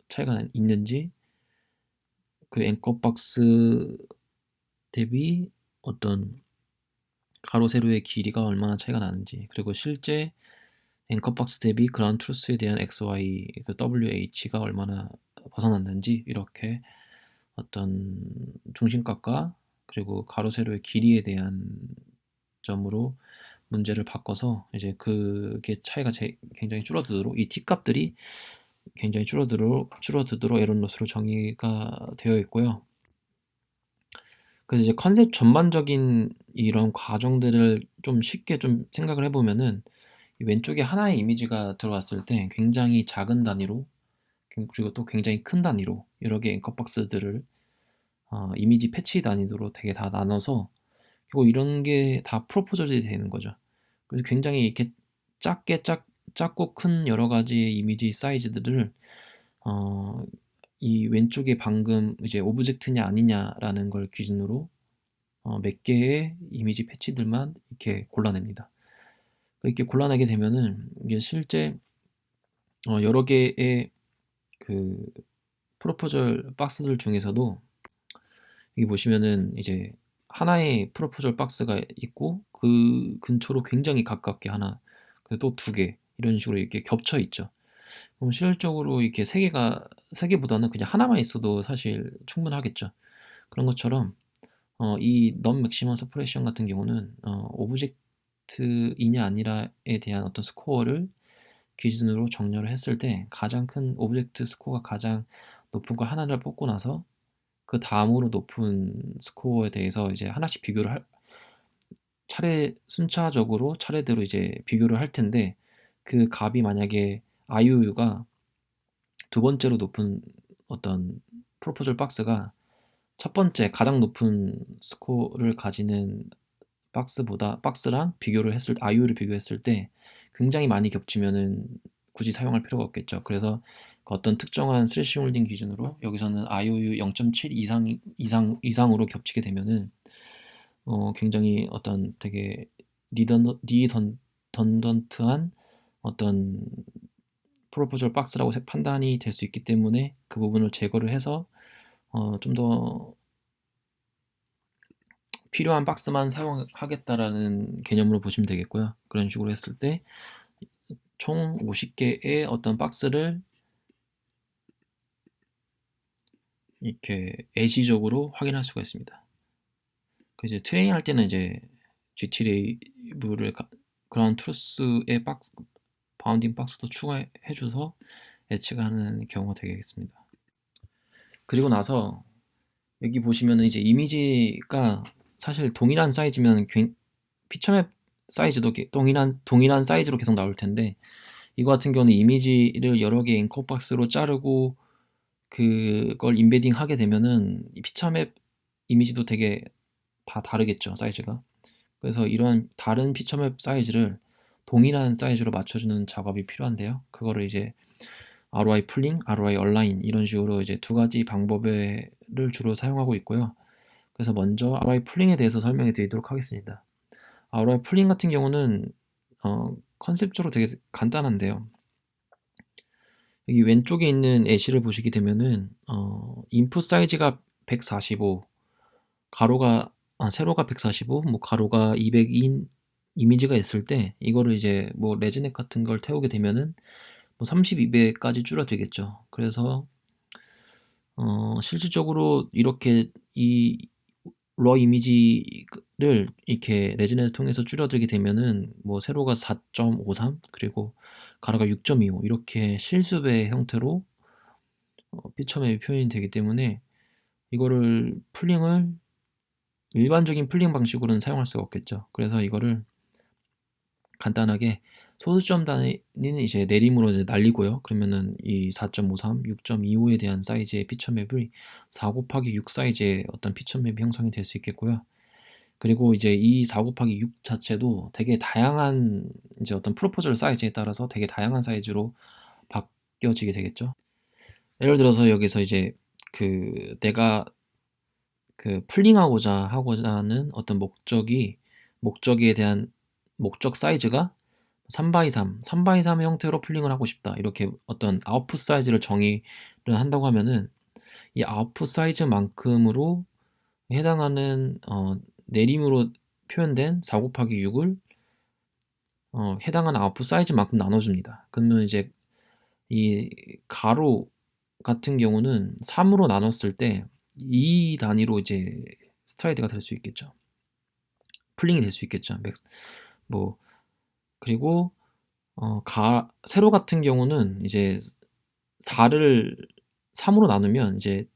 차이가 있는지 그 앵커 박스 대비 어떤 가로 세로의 길이가 얼마나 차이가 나는지 그리고 실제 앵커 박스 대비 그라운드 트루스에 대한 XY 그 WH가 얼마나 벗어났는지 이렇게 어떤 중심값과 그리고 가로 세로의 길이에 대한 점으로 문제를 바꿔서 이제 그게 차이가 굉장히 줄어들도록 이 t값들이 굉장히 줄어들도록 에런 로스로 정의가 되어 있고요. 그래서 이제 컨셉 전반적인 이런 과정들을 좀 쉽게 좀 생각을 해보면은 이 왼쪽에 하나의 이미지가 들어왔을 때 굉장히 작은 단위로 그리고 또 굉장히 큰 단위로 여러 개의 앵커 박스들을 이미지 패치 단위로 되게 다 나눠서 그리고 이런 게 다 프로포절이 되는 거죠. 그래서 굉장히 이렇게 작고 큰 여러 가지의 이미지 사이즈들을 어, 이 왼쪽에 방금 이제 오브젝트냐 아니냐라는 걸 기준으로 몇 개의 이미지 패치들만 이렇게 골라냅니다. 이렇게 골라내게 되면은 이게 실제 여러 개의 그 프로포절 박스들 중에서도 여기 보시면은 이제 하나의 프로포절 박스가 있고 그 근처로 굉장히 가깝게 하나 그리고 또 두 개 이런 식으로 이렇게 겹쳐 있죠. 그럼 실질적으로 이렇게 세 개보다는 그냥 하나만 있어도 사실 충분하겠죠. 그런 것처럼 이 non maximum separation 같은 경우는 오브젝트이냐 아니냐에 대한 어떤 스코어를 기준으로 정렬을 했을 때 가장 큰 오브젝트 스코어가 가장 높은 걸 하나를 뽑고 나서 그 다음으로 높은 스코어에 대해서 이제 하나씩 비교를 순차적으로 차례대로 이제 비교를 할 텐데 그 값이 만약에 IOU가 두 번째로 높은 어떤 프로포절 박스가 첫 번째 가장 높은 스코어를 가지는 박스랑 IO를 비교했을 때 굉장히 많이 겹치면은 굳이 사용할 필요가 없겠죠. 그래서 그 어떤 특정한 스레시 홀딩 기준으로 여기서는 IOU 0.7 이상으로 겹치게 되면은 굉장히 어떤 되게 리던던트한 어떤 프로포절 박스라고 판단이 될 수 있기 때문에 그 부분을 제거를 해서 좀 더 필요한 박스만 사용하겠다라는 개념으로 보시면 되겠고요. 그런 식으로 했을 때 총 50개의 어떤 박스를 이렇게 애시적으로 확인할 수가 있습니다. 그 이제 트레이닝 할 때는 이제 GT레이브를 그라운드 트루스의 바운딩 박스도 추가해 줘서 예측하는 경우가 되겠습니다. 그리고 나서 여기 보시면은 이제 이미지가 사실 동일한 사이즈면 피처맵 사이즈도 동일한 사이즈로 계속 나올 텐데 이거 같은 경우는 이미지를 여러 개의 앵커 박스로 자르고 그걸 임베딩 하게 되면은 이 피처맵 이미지도 되게 다 다르겠죠, 사이즈가. 그래서 이러한 다른 피처맵 사이즈를 동일한 사이즈로 맞춰주는 작업이 필요한데요. 그거를 이제 ROI 풀링, ROI 얼라인 이런 식으로 이제 두 가지 방법을 주로 사용하고 있고요. 그래서 먼저 ROI 풀링에 대해서 설명해 드리도록 하겠습니다. ROI 풀링 같은 경우는 컨셉적으로 되게 간단한데요. 여기 왼쪽에 있는 예시를 보시게 되면은 인풋 사이즈가 145, 세로가 145, 뭐 가로가 200인 이미지가 있을 때 이거를 이제 뭐 레지넷 같은 걸 태우게 되면은 뭐 32배까지 줄어들겠죠. 그래서 실질적으로 이렇게 이 러 이미지를 이렇게 레지넷을 통해서 줄어들게 되면은 뭐 세로가 4.53 그리고 가로가 6.25 이렇게 실수배 형태로 피처맵이 표현이 되기 때문에 이거를 풀링을 일반적인 풀링 방식으로는 사용할 수가 없겠죠. 그래서 이거를 간단하게 소수점 단위는 이제 내림으로 이제 날리고요. 그러면은 이 4.53, 6.25에 대한 사이즈의 피처맵이 4 곱하기 6 사이즈의 어떤 피처맵이 형성이 될 수 있겠고요. 그리고 이제 이 4 곱하기 6 자체도 되게 다양한 이제 어떤 프로포절 사이즈에 따라서 되게 다양한 사이즈로 바뀌어지게 되겠죠. 예를 들어서 여기서 이제 내가 풀링하고자 하는 어떤 목적에 대한 목적 사이즈가 3x3, 3x3 형태로 풀링을 하고 싶다. 이렇게 어떤 아웃풋 사이즈를 정의를 한다고 하면은 이 아웃풋 사이즈만큼으로 해당하는 내림으로 표현된 4 곱하기 6을 해당하는 아웃풋 사이즈만큼 나눠줍니다. 그러면 이제 이 가로 같은 경우는 3으로 나눴을 때 이 단위로 이제 스트라이드가 될 수 있겠죠. 풀링이 될 수 있겠죠. 뭐 그리고 세로 같은 경우는 이제 4를 3으로 나누면 이제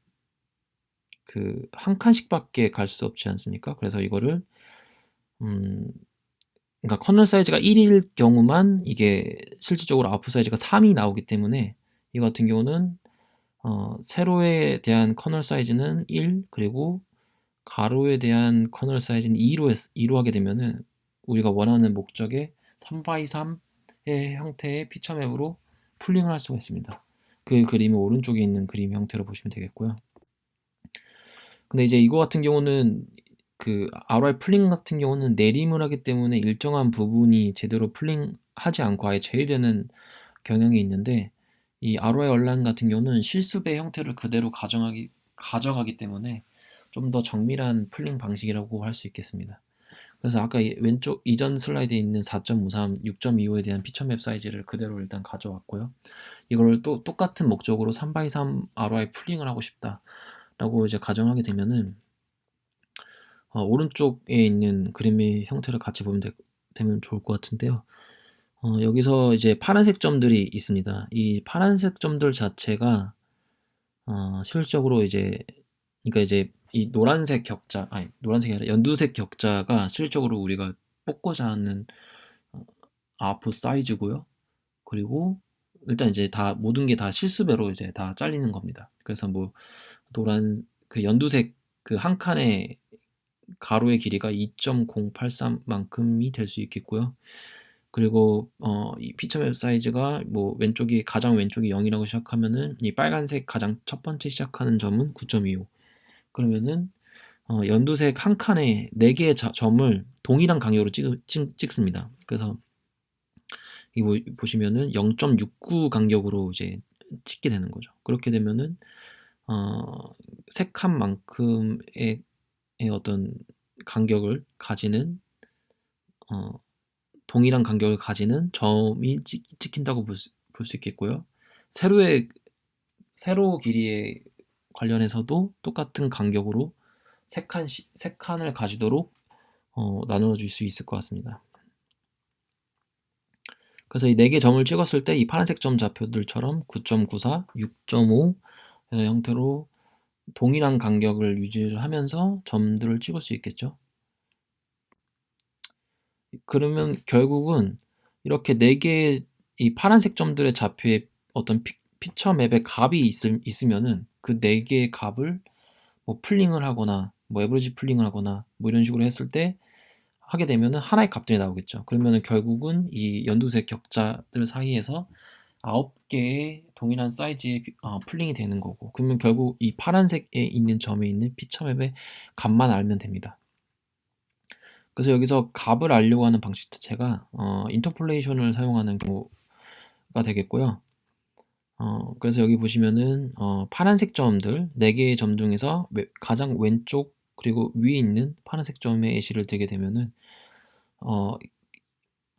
한 칸씩밖에 갈 수 없지 않습니까? 그래서 이거를 음 그러니까 커널 사이즈가 1일 경우만 이게 실질적으로 아웃풋 사이즈가 3이 나오기 때문에 이 같은 경우는 세로에 대한 커널 사이즈는 1 그리고 가로에 대한 커널 사이즈는 2로 하게 되면은 우리가 원하는 목적의 3x3의 형태의 피처맵으로 풀링을 할 수가 있습니다. 그 그림은 오른쪽에 있는 그림 형태로 보시면 되겠고요. 근데 이제 이거 같은 경우는 ROI 풀링 같은 경우는 내림을 하기 때문에 일정한 부분이 제대로 풀링하지 않고 아예 제외되는 경향이 있는데 이 ROI 얼라인 같은 경우는 실수배 형태를 그대로 가져가기 때문에 좀 더 정밀한 풀링 방식이라고 할 수 있겠습니다. 그래서 아까 왼쪽 이전 슬라이드에 있는 4.53, 6.25에 대한 피처맵 사이즈를 그대로 일단 가져왔고요. 이걸 또 똑같은 목적으로 3x3 ROI 풀링을 하고 싶다라고 이제 가정하게 되면은 오른쪽에 있는 그림의 형태를 같이 보면 되면 좋을 것 같은데요. 여기서 이제 파란색 점들이 있습니다. 이 파란색 점들 자체가 실질적으로 그러니까 이제 이 노란색이 아니라 연두색 격자가 실질적으로 우리가 뽑고자 하는 어 아웃풋 사이즈고요. 그리고 일단 이제 모든 게 다 실수배로 이제 다 잘리는 겁니다. 그래서 뭐 연두색 한 칸의 가로의 길이가 2.083 만큼이 될 수 있겠고요. 그리고 이 피처맵 사이즈가 뭐 가장 왼쪽이 0이라고 시작하면은 이 빨간색 가장 첫 번째 시작하는 점은 9.25. 그러면은 연두색 한 칸에 4개의 점을 동일한 간격으로 찍습니다. 그래서 이 보시면은 0.69 간격으로 이제 찍게 되는 거죠. 그렇게 되면은 3칸만큼의 어떤 간격을 가지는 동일한 간격을 가지는 점이 찍힌다고 볼 수 있겠고요. 세로 길이에 관련해서도 똑같은 간격으로 3 칸을 가지도록 나누어 줄 수 있을 것 같습니다. 그래서 이 4개 점을 찍었을 때 이 파란색 점 좌표들처럼 9.94, 6.5 이런 형태로 동일한 간격을 유지를 하면서 점들을 찍을 수 있겠죠. 그러면 결국은 이렇게 4개의 이 파란색 점들의 좌표에 어떤 피처 맵에 값이 있으면은 그 4 개의 값을 뭐 풀링을 하거나 뭐 에버리지 풀링을 하거나 뭐 이런 식으로 했을 때 하게 되면은 하나의 값들이 나오겠죠. 그러면은 결국은 이 연두색 격자들 사이에서 9 개의 동일한 사이즈의 풀링이 되는 거고, 그러면 결국 이 파란색에 있는 점에 있는 피처 맵의 값만 알면 됩니다. 그래서 여기서 값을 알려고 하는 방식 자체가 인터폴레이션을 사용하는 경우가 되겠고요. 그래서 여기 보시면은 파란색 점들 4 개의 점 중에서 가장 왼쪽 그리고 위에 있는 파란색 점에 예시를 들게 되면은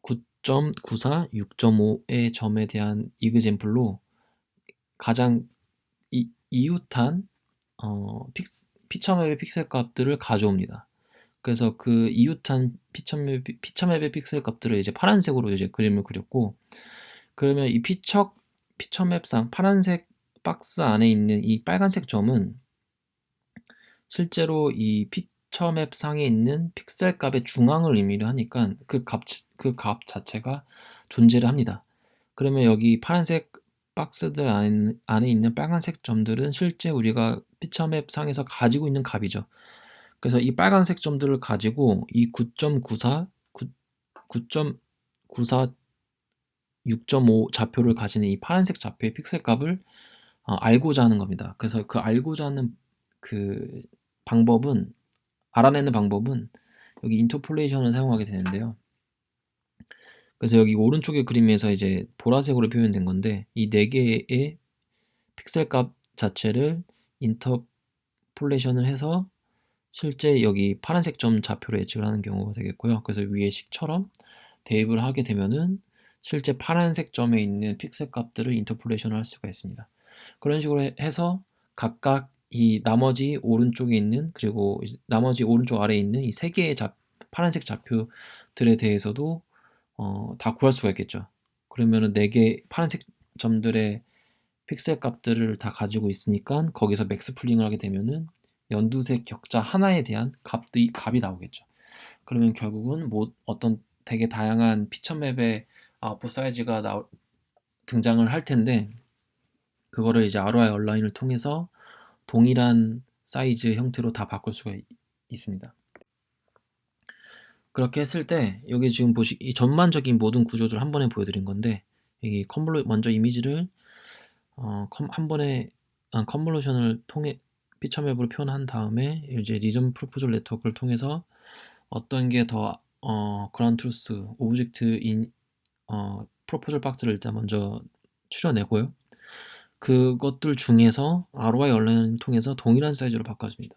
9.94, 6.5의 점에 대한 이그젬플로 가장 이웃한 피처맵의 픽셀 값들을 가져옵니다. 그래서 그 이웃한 피처맵의 픽셀 값들을 이제 파란색으로 이제 그림을 그렸고, 그러면 이 피처맵상 파란색 박스 안에 있는 이 빨간색 점은 실제로 이 피처맵 상에 있는 픽셀 값의 중앙을 의미를 하니까 그 값 자체가 존재를 합니다. 그러면 여기 파란색 박스들 안에 있는 빨간색 점들은 실제 우리가 피처맵 상에서 가지고 있는 값이죠. 그래서 이 빨간색 점들을 가지고 이 9.94, 9.94, 6.5 좌표를 가지는 이 파란색 좌표의 픽셀 값을 알고자 하는 겁니다. 그래서 그 알고자 하는 그 방법은, 알아내는 방법은 여기 인터폴레이션을 사용하게 되는데요. 그래서 여기 오른쪽의 그림에서 이제 보라색으로 표현된 건데, 이 4개의 픽셀 값 자체를 인터폴레이션을 해서 실제 여기 파란색 점 좌표로 예측을 하는 경우가 되겠고요. 그래서 위에 식처럼 대입을 하게 되면은 실제 파란색 점에 있는 픽셀 값들을 인터폴레이션을 할 수가 있습니다. 그런 식으로 해서 각각 이 나머지 오른쪽에 있는, 그리고 나머지 오른쪽 아래에 있는 이 3개의 파란색 좌표들에 대해서도 다 구할 수가 있겠죠. 그러면은 4개 파란색 점들의 픽셀 값들을 다 가지고 있으니까 거기서 맥스 풀링을 하게 되면은 연두색 격자 하나에 대한 값이 나오겠죠. 그러면 결국은 뭐 어떤 되게 다양한 피처맵의 아웃풋 사이즈가 등장을 할 텐데, 그거를 이제 ROI 얼라인을 통해서 동일한 사이즈 형태로 다 바꿀 수가 있습니다. 그렇게 했을 때 여기 지금 이 전반적인 모든 구조들을 한 번에 보여드린 건데, 이 먼저 이미지를 한 번에 컨볼루션을 통해 피처맵으로 표현한 다음에 이제 리전 프로포절 네트워크를 통해서 어떤 게 더 그라운드 트루스 오브젝트인 프로포절 박스를 일단 먼저 추려내고요. 그것들 중에서 ROI 얼라인을 통해서 동일한 사이즈로 바꿔줍니다.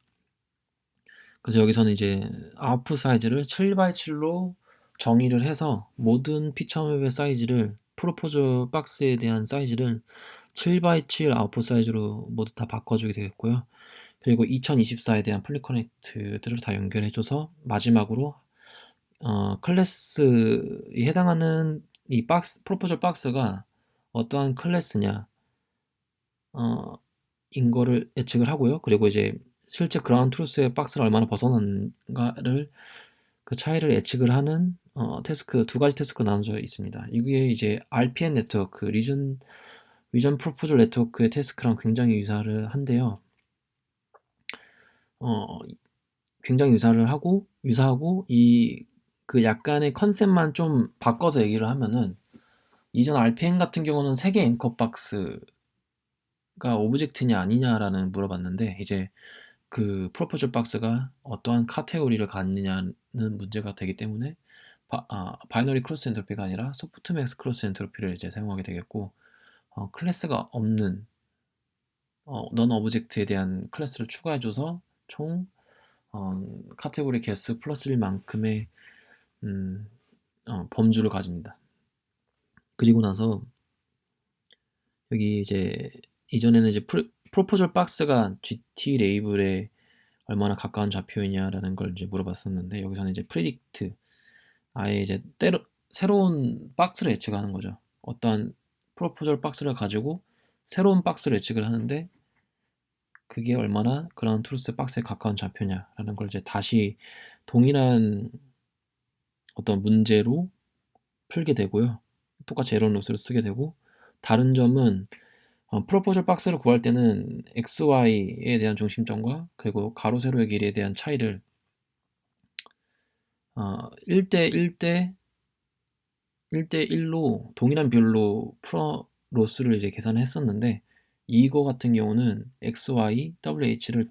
그래서 여기서는 이제 아웃풋 사이즈를 7x7로 정의를 해서 모든 피처맵의 사이즈를, 프로포저 박스에 대한 사이즈를 7x7 아웃풋 사이즈로 모두 다 바꿔주게 되겠고요. 그리고 2024에 대한 폴리커넥트들을 다 연결해줘서 마지막으로 클래스에 해당하는 이 프로포저 박스가 어떠한 클래스냐 인 거를 예측을 하고요. 그리고 이제 실제 그라운드 트루스의 박스를 얼마나 벗어났는가를, 그 차이를 예측을 하는 태스크, 2가지 태스크가 나눠져 있습니다. 이게 이제 RPN 네트워크, 리전 프로포절 네트워크의 태스크랑 굉장히 유사를 한데요. 굉장히 유사하고 그 약간의 컨셉만 좀 바꿔서 얘기를 하면은, 이전 RPN 같은 경우는 3개 앵커 박스가 오브젝트냐 아니냐라는 물어봤는데, 이제 그 프로포절 박스가 어떠한 카테고리를 갖느냐는 문제가 되기 때문에 바이너리 크로스 엔트로피가 아니라 소프트맥스 크로스 엔트로피를 이제 사용하게 되겠고, 클래스가 없는 넌 오브젝트에 대한 클래스를 추가해줘서 총 카테고리 개수 플러스 1만큼의 범주를 가집니다. 그리고 나서 여기 이제 이전에는 이제 프로포절 박스가 GT 레이블에 얼마나 가까운 좌표이냐라는 걸 이제 물어봤었는데, 여기서는 이제 프리딕트, 아예 이제 새로운 박스를 예측하는 거죠. 어떤 프로포절 박스를 가지고 새로운 박스를 예측을 하는데, 그게 얼마나 그라운드 트루스 박스에 가까운 좌표냐라는 걸 이제 다시 동일한 어떤 문제로 풀게 되고요. 똑같이 에런 로스를 쓰게 되고, 다른 점은 프로포절 박스를 구할 때는 XY에 대한 중심점과 그리고 가로 세로의 길이에 대한 차이를 1대 1대 1대 1로 동일한 비율로 풀어 로스를 이제 계산을 했었는데, 이거 같은 경우는 XY, WH를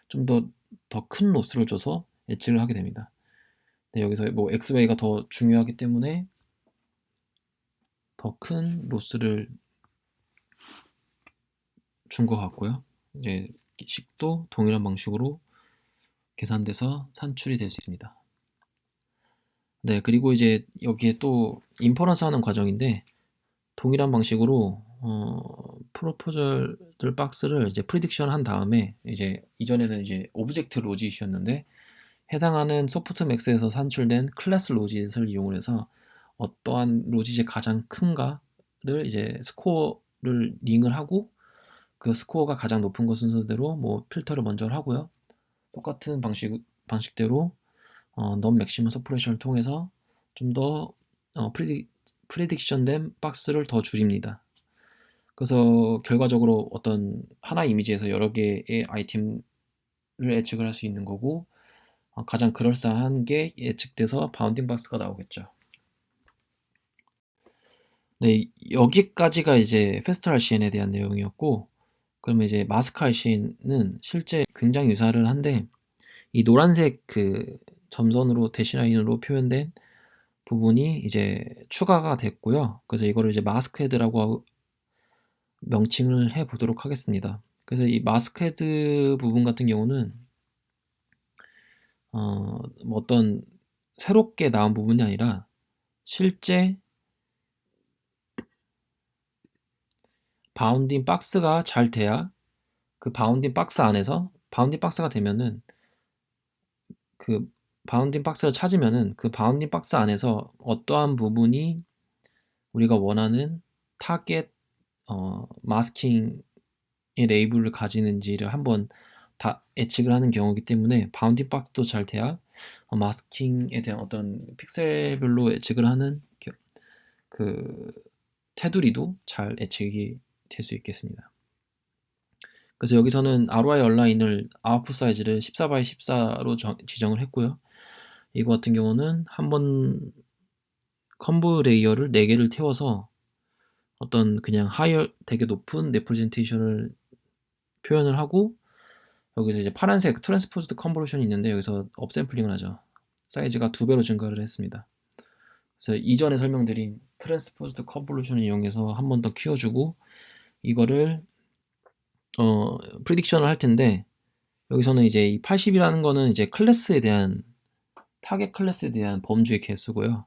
좀 더 큰 로스를 줘서 예측을 하게 됩니다. 네, 여기서 뭐 XY가 더 중요하기 때문에 더 큰 로스를 준 것 같고요. 이제 식도 동일한 방식으로 계산돼서 산출이 될 수 있습니다. 네, 그리고 이제 여기에 또 인퍼런스 하는 과정인데, 동일한 방식으로 프로포절들 박스를 이제 프리딕션 한 다음에, 이제 이전에는 이제 오브젝트 로짓이었는데 해당하는 소프트맥스에서 산출된 클래스 로짓을 이용을 해서 어떠한 로짓이 가장 큰가를 이제 스코어를 링을 하고, 그 스코어가 가장 높은 것 순서대로 뭐 필터를 먼저 하고요. 똑같은 방식대로 non maximum separation 을 통해서 좀 더 프리딕션된 박스를 더 줄입니다. 그래서 결과적으로 어떤 하나의 이미지에서 여러 개의 아이템을 예측을 할 수 있는 거고, 가장 그럴싸한 게 예측돼서 바운딩 박스가 나오겠죠. 네, 여기까지가 이제 패스트 RCN에 대한 내용이었고, 그러면 이제 마스크 RCN은 실제 굉장히 유사를 한데, 이 노란색 그 점선으로 대시라인으로 표현된 부분이 이제 추가가 됐고요. 그래서 이거를 이제 마스크 헤드라고 명칭을 해 보도록 하겠습니다. 그래서 이 마스크 헤드 부분 같은 경우는 뭐 어떤 새롭게 나온 부분이 아니라 실제 바운딩 박스가 잘 돼야, 그 바운딩 박스 안에서 바운딩 박스가 되면은, 그 바운딩 박스를 찾으면은 그 바운딩 박스 안에서 어떠한 부분이 우리가 원하는 타겟 마스킹의 레이블을 가지는지를 한번 다 예측을 하는 경우이기 때문에, 바운딩 박스도 잘 돼야 마스킹에 대한 어떤 픽셀별로 예측을 하는 그 테두리도 잘 예측이 될 수 있겠습니다. 그래서 여기서는 ROI 얼라인을 아웃풋 사이즈를 14 x 14로 지정을 했고요. 이거 같은 경우는 한번 컴브 레이어를 4개를 태워서 어떤 그냥 되게 높은 레프레젠테이션을 표현을 하고, 여기서 이제 파란색 트랜스포즈드 컨버루션이 있는데 여기서 업샘플링을 하죠. 사이즈가 2배로 증가를 했습니다. 그래서 이전에 설명드린 트랜스포즈드 컨버루션을 이용해서 한 번 더 키워주고, 이거를 프리딕션을 할 텐데, 여기서는 이제 이 80이라는 거는 이제 클래스에 대한, 타겟 클래스에 대한 범주의 개수고요.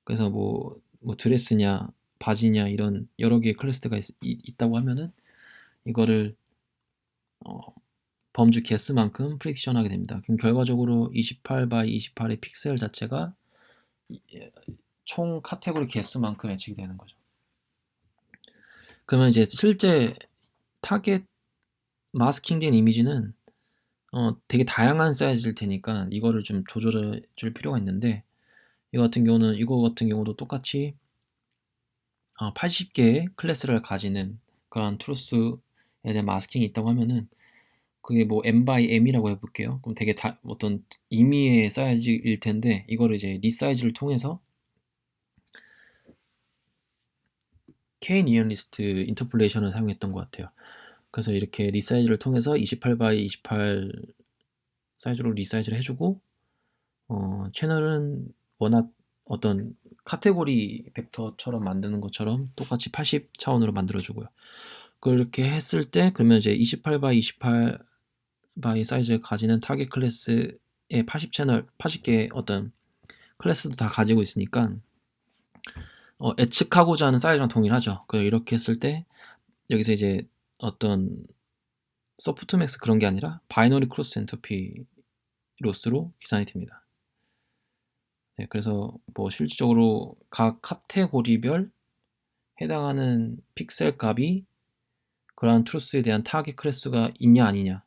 그래서 뭐 드레스냐 바지냐 이런 여러 개의 클래스가 있다고 하면은 이거를 범주 개수만큼 프리딕션 하게 됩니다. 그럼 결과적으로 28 by 28의 픽셀 자체가 총 카테고리 개수만큼 예측이 되는 거죠. 그러면 이제 실제 타겟 마스킹된 이미지는 되게 다양한 사이즈일 테니까 이거를 좀 조절해 줄 필요가 있는데, 이거 같은 경우도 똑같이 80개의 클래스를 가지는 그런 트루스에 대한 마스킹이 있다고 하면은, 그게 뭐 m by m이라고 해볼게요. 그럼 되게 어떤 임의의 사이즈일 텐데, 이거를 이제 리사이즈를 통해서 K-니언리스트 인터폴레이션을 사용했던 것 같아요. 그래서 이렇게 리사이즈를 통해서 28 by 28 사이즈로 리사이즈를 해주고, 채널은 워낙 어떤 카테고리 벡터처럼 만드는 것처럼 똑같이 80 차원으로 만들어주고요. 그렇게 했을 때 그러면 이제 28 by 28 by 사이즈를 가지는 타겟 클래스의 80 채널, 80개의 어떤 클래스도 다 가지고 있으니까 예측하고자 하는 사이즈랑 동일하죠. 그래서 이렇게 했을 때 여기서 이제 어떤 소프트맥스 그런 게 아니라 바이너리 크로스 엔트로피 로스로 계산이 됩니다. 네, 그래서 뭐 실질적으로 각 카테고리별 해당하는 픽셀 값이 그러한 트루스에 대한 타겟 클래스가 있냐 아니냐,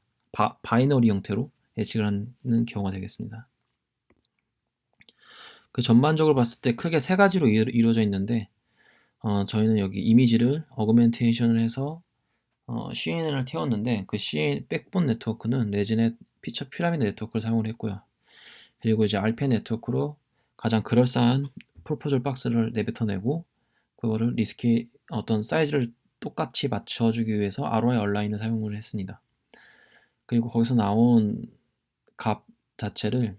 바이너리 형태로 예측을 하는 경우가 되겠습니다. 그 전반적으로 봤을 때 크게 세 가지로 이루어져 있는데, 저희는 여기 이미지를 어그멘테이션을 해서 CNN을 태웠는데 그 CN 백본 네트워크는 레지넷 피처 피라미드 네트워크를 사용을 했고요. 그리고 이제 RPN 네트워크로 가장 그럴싸한 프로포절 박스를 내뱉어내고 그거를 리스키 어떤 사이즈를 똑같이 맞춰주기 위해서 ROI 얼라인을 사용을 했습니다. 그리고 거기서 나온 값 자체를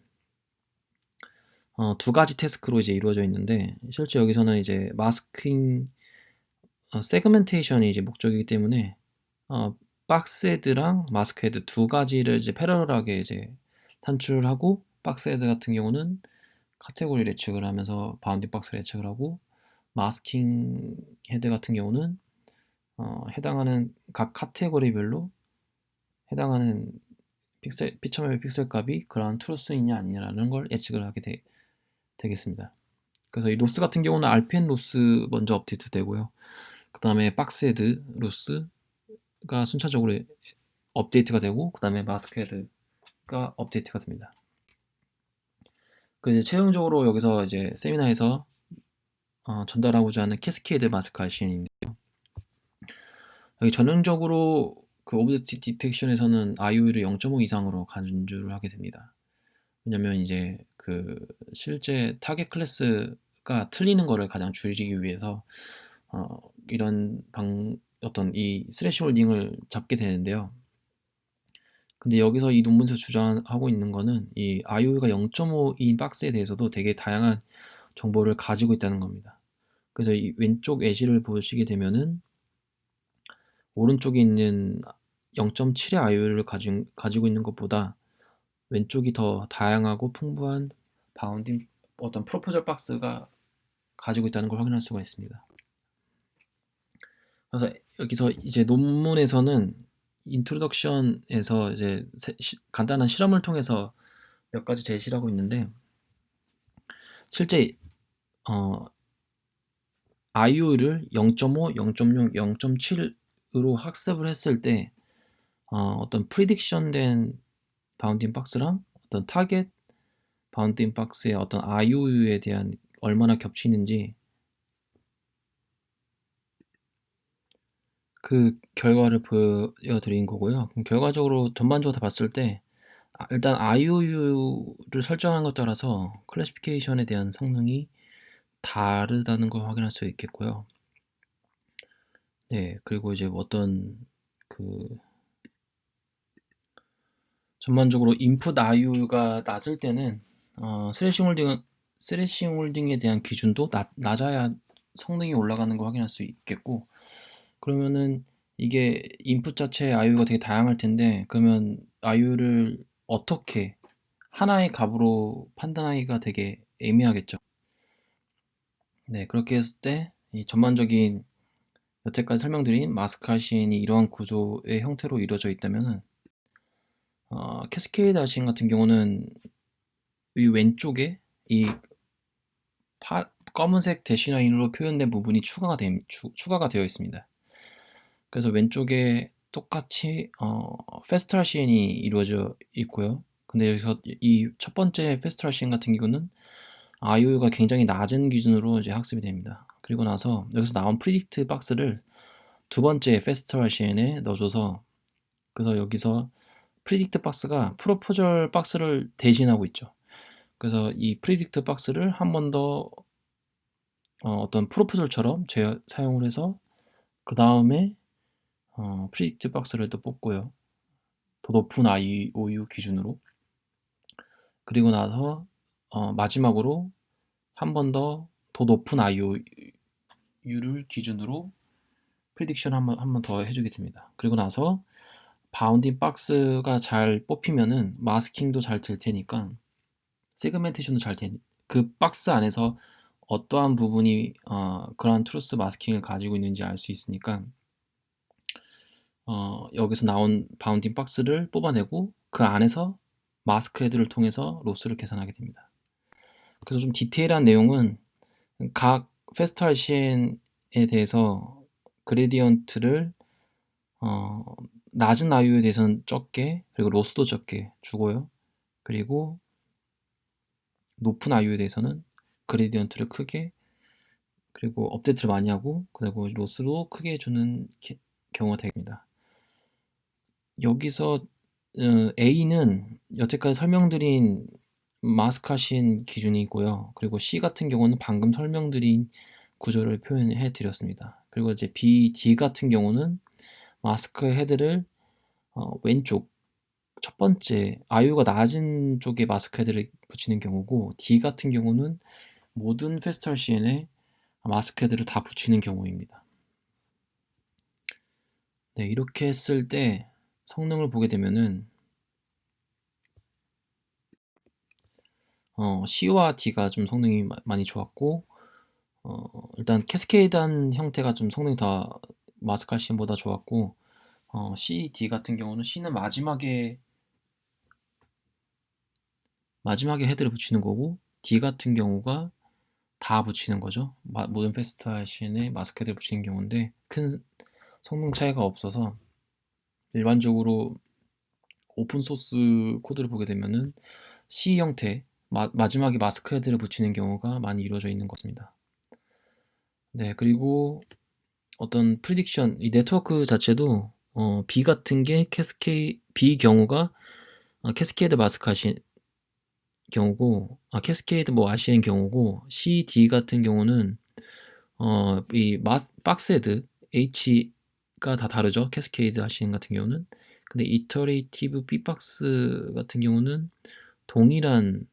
두 가지 태스크로 이제 이루어져 있는데 실제 여기서는 이제 마스킹 세그멘테이션이 이제 목적이기 때문에 박스 헤드랑 마스크 헤드 두 가지를 이제 패러럴하게 이제 탄출을 하고 박스 헤드 같은 경우는 카테고리 예측을 하면서 바운딩 박스를 예측을 하고 마스킹 헤드 같은 경우는 해당하는 각 카테고리별로 해당하는 피처맵의 픽셀 값이 그러한 트루스이냐 아니냐라는 걸 예측을 하게 되겠습니다. 그래서 이 로스 같은 경우는 RPN 로스 먼저 업데이트 되고요. 그 다음에 박스 헤드 로스가 순차적으로 업데이트가 되고 그 다음에 마스크 헤드가 업데이트가 됩니다. 그 이제 최종적으로 여기서 이제 세미나에서 전달하고자 하는 캐스케이드 마스크 RCN인데요. 여기 전형적으로 그 오브젝트 디텍션에서는 IO를 0.5 이상으로 간주를 하게 됩니다. 왜냐면 이제 그 실제 타겟 클래스가 틀리는 거를 가장 줄이기 위해서 이런 어떤 이 스래시 홀딩을 잡게 되는데요. 근데 여기서 이 논문에서 주장하고 있는 거는 이 IOU가 0.5인 박스에 대해서도 되게 다양한 정보를 가지고 있다는 겁니다. 그래서 이 왼쪽 예시를 보시게 되면은 오른쪽에 있는 0.7의 IOU를 가지고 있는 것보다 왼쪽이 더 다양하고 풍부한 바운딩 어떤 프로포절 박스가 가지고 있다는 걸 확인할 수가 있습니다. 그래서 여기서 이제 논문에서는 인트로덕션에서 이제 간단한 실험을 통해서 몇 가지 제시를 하고 있는데 실제 IO를 0.5, 0.6, 0.7으로 학습을 했을 때 어떤 프리딕션된 바운딩 박스랑 어떤 타겟 바운딩 박스의 어떤 IOU에 대한 얼마나 겹치는지 그 결과를 보여드린 거고요. 그럼 결과적으로 전반적으로 다 봤을 때 일단 IOU를 설정한 것 따라서 클래시피케이션에 대한 성능이 다르다는 걸 확인할 수 있겠고요. 네, 그리고 이제 어떤 그 전반적으로 인풋 IOU가 낮을 때는 스래싱 홀딩에 대한 기준도 낮아야 성능이 올라가는 걸 확인할 수 있겠고 그러면은 이게 인풋 자체의 IOU가 되게 다양할 텐데 그러면 IOU를 어떻게 하나의 값으로 판단하기가 되게 애매하겠죠. 네, 그렇게 했을 때 이 전반적인 여태까지 설명드린 마스크 RCN이 이러한 구조의 형태로 이루어져 있다면은 캐스케이드 RCN 같은 경우는 이 왼쪽에 이 검은색 대시라인으로 표현된 부분이 추가가 되어 있습니다. 그래서 왼쪽에 똑같이 패스트 RCN이 이루어져 있고요. 근데 여기서 이 첫 번째 패스트 RCN 같은 경우는 IOU가 굉장히 낮은 기준으로 이제 학습이 됩니다. 그리고 나서 여기서 나온 프리딕트 박스를 두 번째 패스트 RCN에 넣어줘서 그래서 여기서 프리딕트 박스가 프로포절 박스를 대신하고 있죠. 그래서 이 프리딕트 박스를 한 번 더 어떤 프로포절처럼 사용을 해서 그 다음에 프리딕트 박스를 또 뽑고요. 더 높은 IOU 기준으로 그리고 나서 마지막으로 한 번 더 높은 IOU를 기준으로 프리딕션 한 번 더 해주게 됩니다. 그리고 나서 바운딩 박스가 잘 뽑히면은 마스킹도 잘 될 테니까 세그멘테이션도 그 박스 안에서 어떠한 부분이 그러한 트루스 마스킹을 가지고 있는지 알 수 있으니까 여기서 나온 바운딩 박스를 뽑아내고 그 안에서 마스크 헤드를 통해서 로스를 계산하게 됩니다. 그래서 좀 디테일한 내용은 각 페스트 RCN에 대해서 그레디언트를 낮은 IO에 대해서는 적게 그리고 로스도 적게 주고요. 그리고 높은 IO에 대해서는 그레디언트를 크게 그리고 업데이트를 많이 하고 그리고 로스도 크게 주는 경우가 되겠습니다. 여기서 A는 여태까지 설명드린 마스카신 기준이 있고요. 그리고 C 같은 경우는 방금 설명드린 구조를 표현해 드렸습니다. 그리고 이제 B, D 같은 경우는 마스크 헤드를 왼쪽 첫 번째 IO가 낮은 쪽에 마스크 헤드를 붙이는 경우고, D 같은 경우는 모든 페스티벌 CN에 마스크 헤드를 다 붙이는 경우입니다. 네, 이렇게 했을 때 성능을 보게 되면은 C와 D가 좀 성능이 많이 좋았고, 일단 캐스케이드한 형태가 좀 성능이 다 마스카 CN보다 좋았고, C, D 같은 경우는 C는 마지막에 헤드를 붙이는 거고, D 같은 경우가 다 붙이는 거죠. 모든 페스티벌 CN에 마스크 헤드를 붙이는 경우인데 큰 성능 차이가 없어서 일반적으로 오픈소스 코드를 보게 되면은 C 형태 마지막에 마스크 헤드를 붙이는 경우가 많이 이루어져 있는 것 같습니다. 네, 그리고 어떤 프리딕션, 이 네트워크 자체도 B 같은 게 B 경우가 캐스케이드 마스크 하신 경우고, 캐스케이드 뭐 RCN 경우고, C, D 같은 경우는 이 박스 헤드 H가 다 다르죠. 캐스케이드 하시는 같은 경우는. 근데 이터레이티브 B박스 같은 경우는 동일한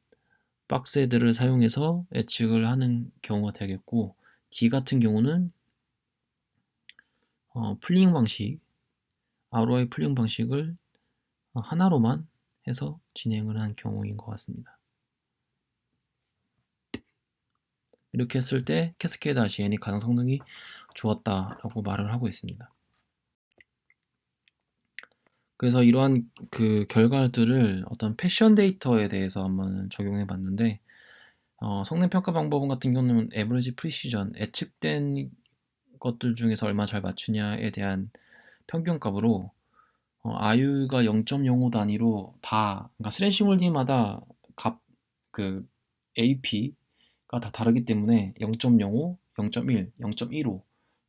박스 헤드를 사용해서 예측을 하는 경우가 되겠고, D 같은 경우는 풀링 방식, ROI 풀링 방식을 하나로만 해서 진행을 한 경우인 것 같습니다. 이렇게 했을 때 캐스케이드 RCN이 가장 성능이 좋았다라고 말을 하고 있습니다. 그래서 이러한 그 결과들을 어떤 패션 데이터에 대해서 한번 적용해 봤는데, 성능 평가 방법 같은 경우는 에버리지 프리시전, 예측된 것들 중에서 얼마 잘 맞추냐에 대한 평균값으로 IU가 0.05 단위로 다, 그러니까 스레싱 홀딩마다 그 AP가 다 다르기 때문에 0.05, 0.1, 0.15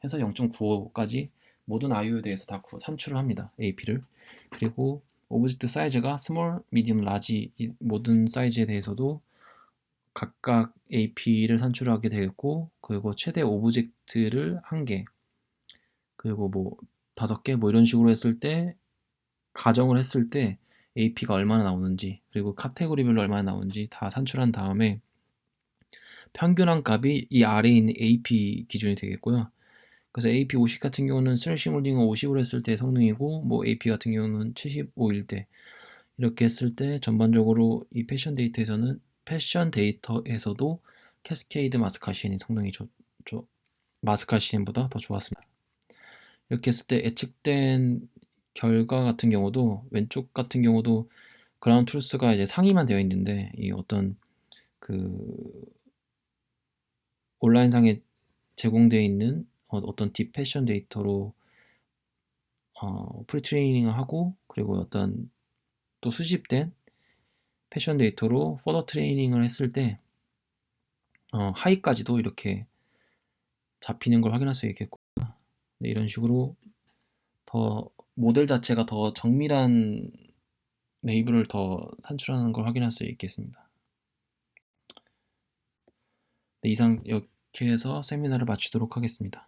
해서 0.95까지 모든 IU에 대해서 다 산출을 합니다. AP를. 그리고 오브젝트 사이즈가 스몰, 미디엄, 라지 이 모든 사이즈에 대해서도 각각 AP를 산출하게 되겠고, 그리고 최대 오브젝트를 1개, 그리고 뭐 5개 뭐 이런 식으로 했을 때, 가정을 했을 때 AP가 얼마나 나오는지, 그리고 카테고리별로 얼마나 나오는지 다 산출한 다음에 평균한 값이 이 아래에 있는 AP 기준이 되겠고요. 그래서 AP 50 같은 경우는 스레싱 홀딩을 50으로 했을 때 성능이고, 뭐 AP 같은 경우는 75일 때, 이렇게 했을 때 전반적으로 이 패션 데이터에서도 캐스케이드 마스카시엔이 성능이 마스카시엔보다 더 좋았습니다. 이렇게 했을 때 예측된 결과 같은 경우도, 왼쪽 같은 경우도 그라운드 트루스가 이제 상위만 되어 있는데, 이 어떤 그 온라인상에 제공되어 있는 어떤 딥 패션 데이터로 프리트레이닝을 하고, 그리고 어떤 또 수집된 패션 데이터로 퍼더 트레이닝을 했을 때 하위까지도 이렇게 잡히는 걸 확인할 수 있겠고, 네, 이런 식으로 더 모델 자체가 더 정밀한 레이블을 더 산출하는 걸 확인할 수 있겠습니다. 네, 이상 이렇게 해서 세미나를 마치도록 하겠습니다.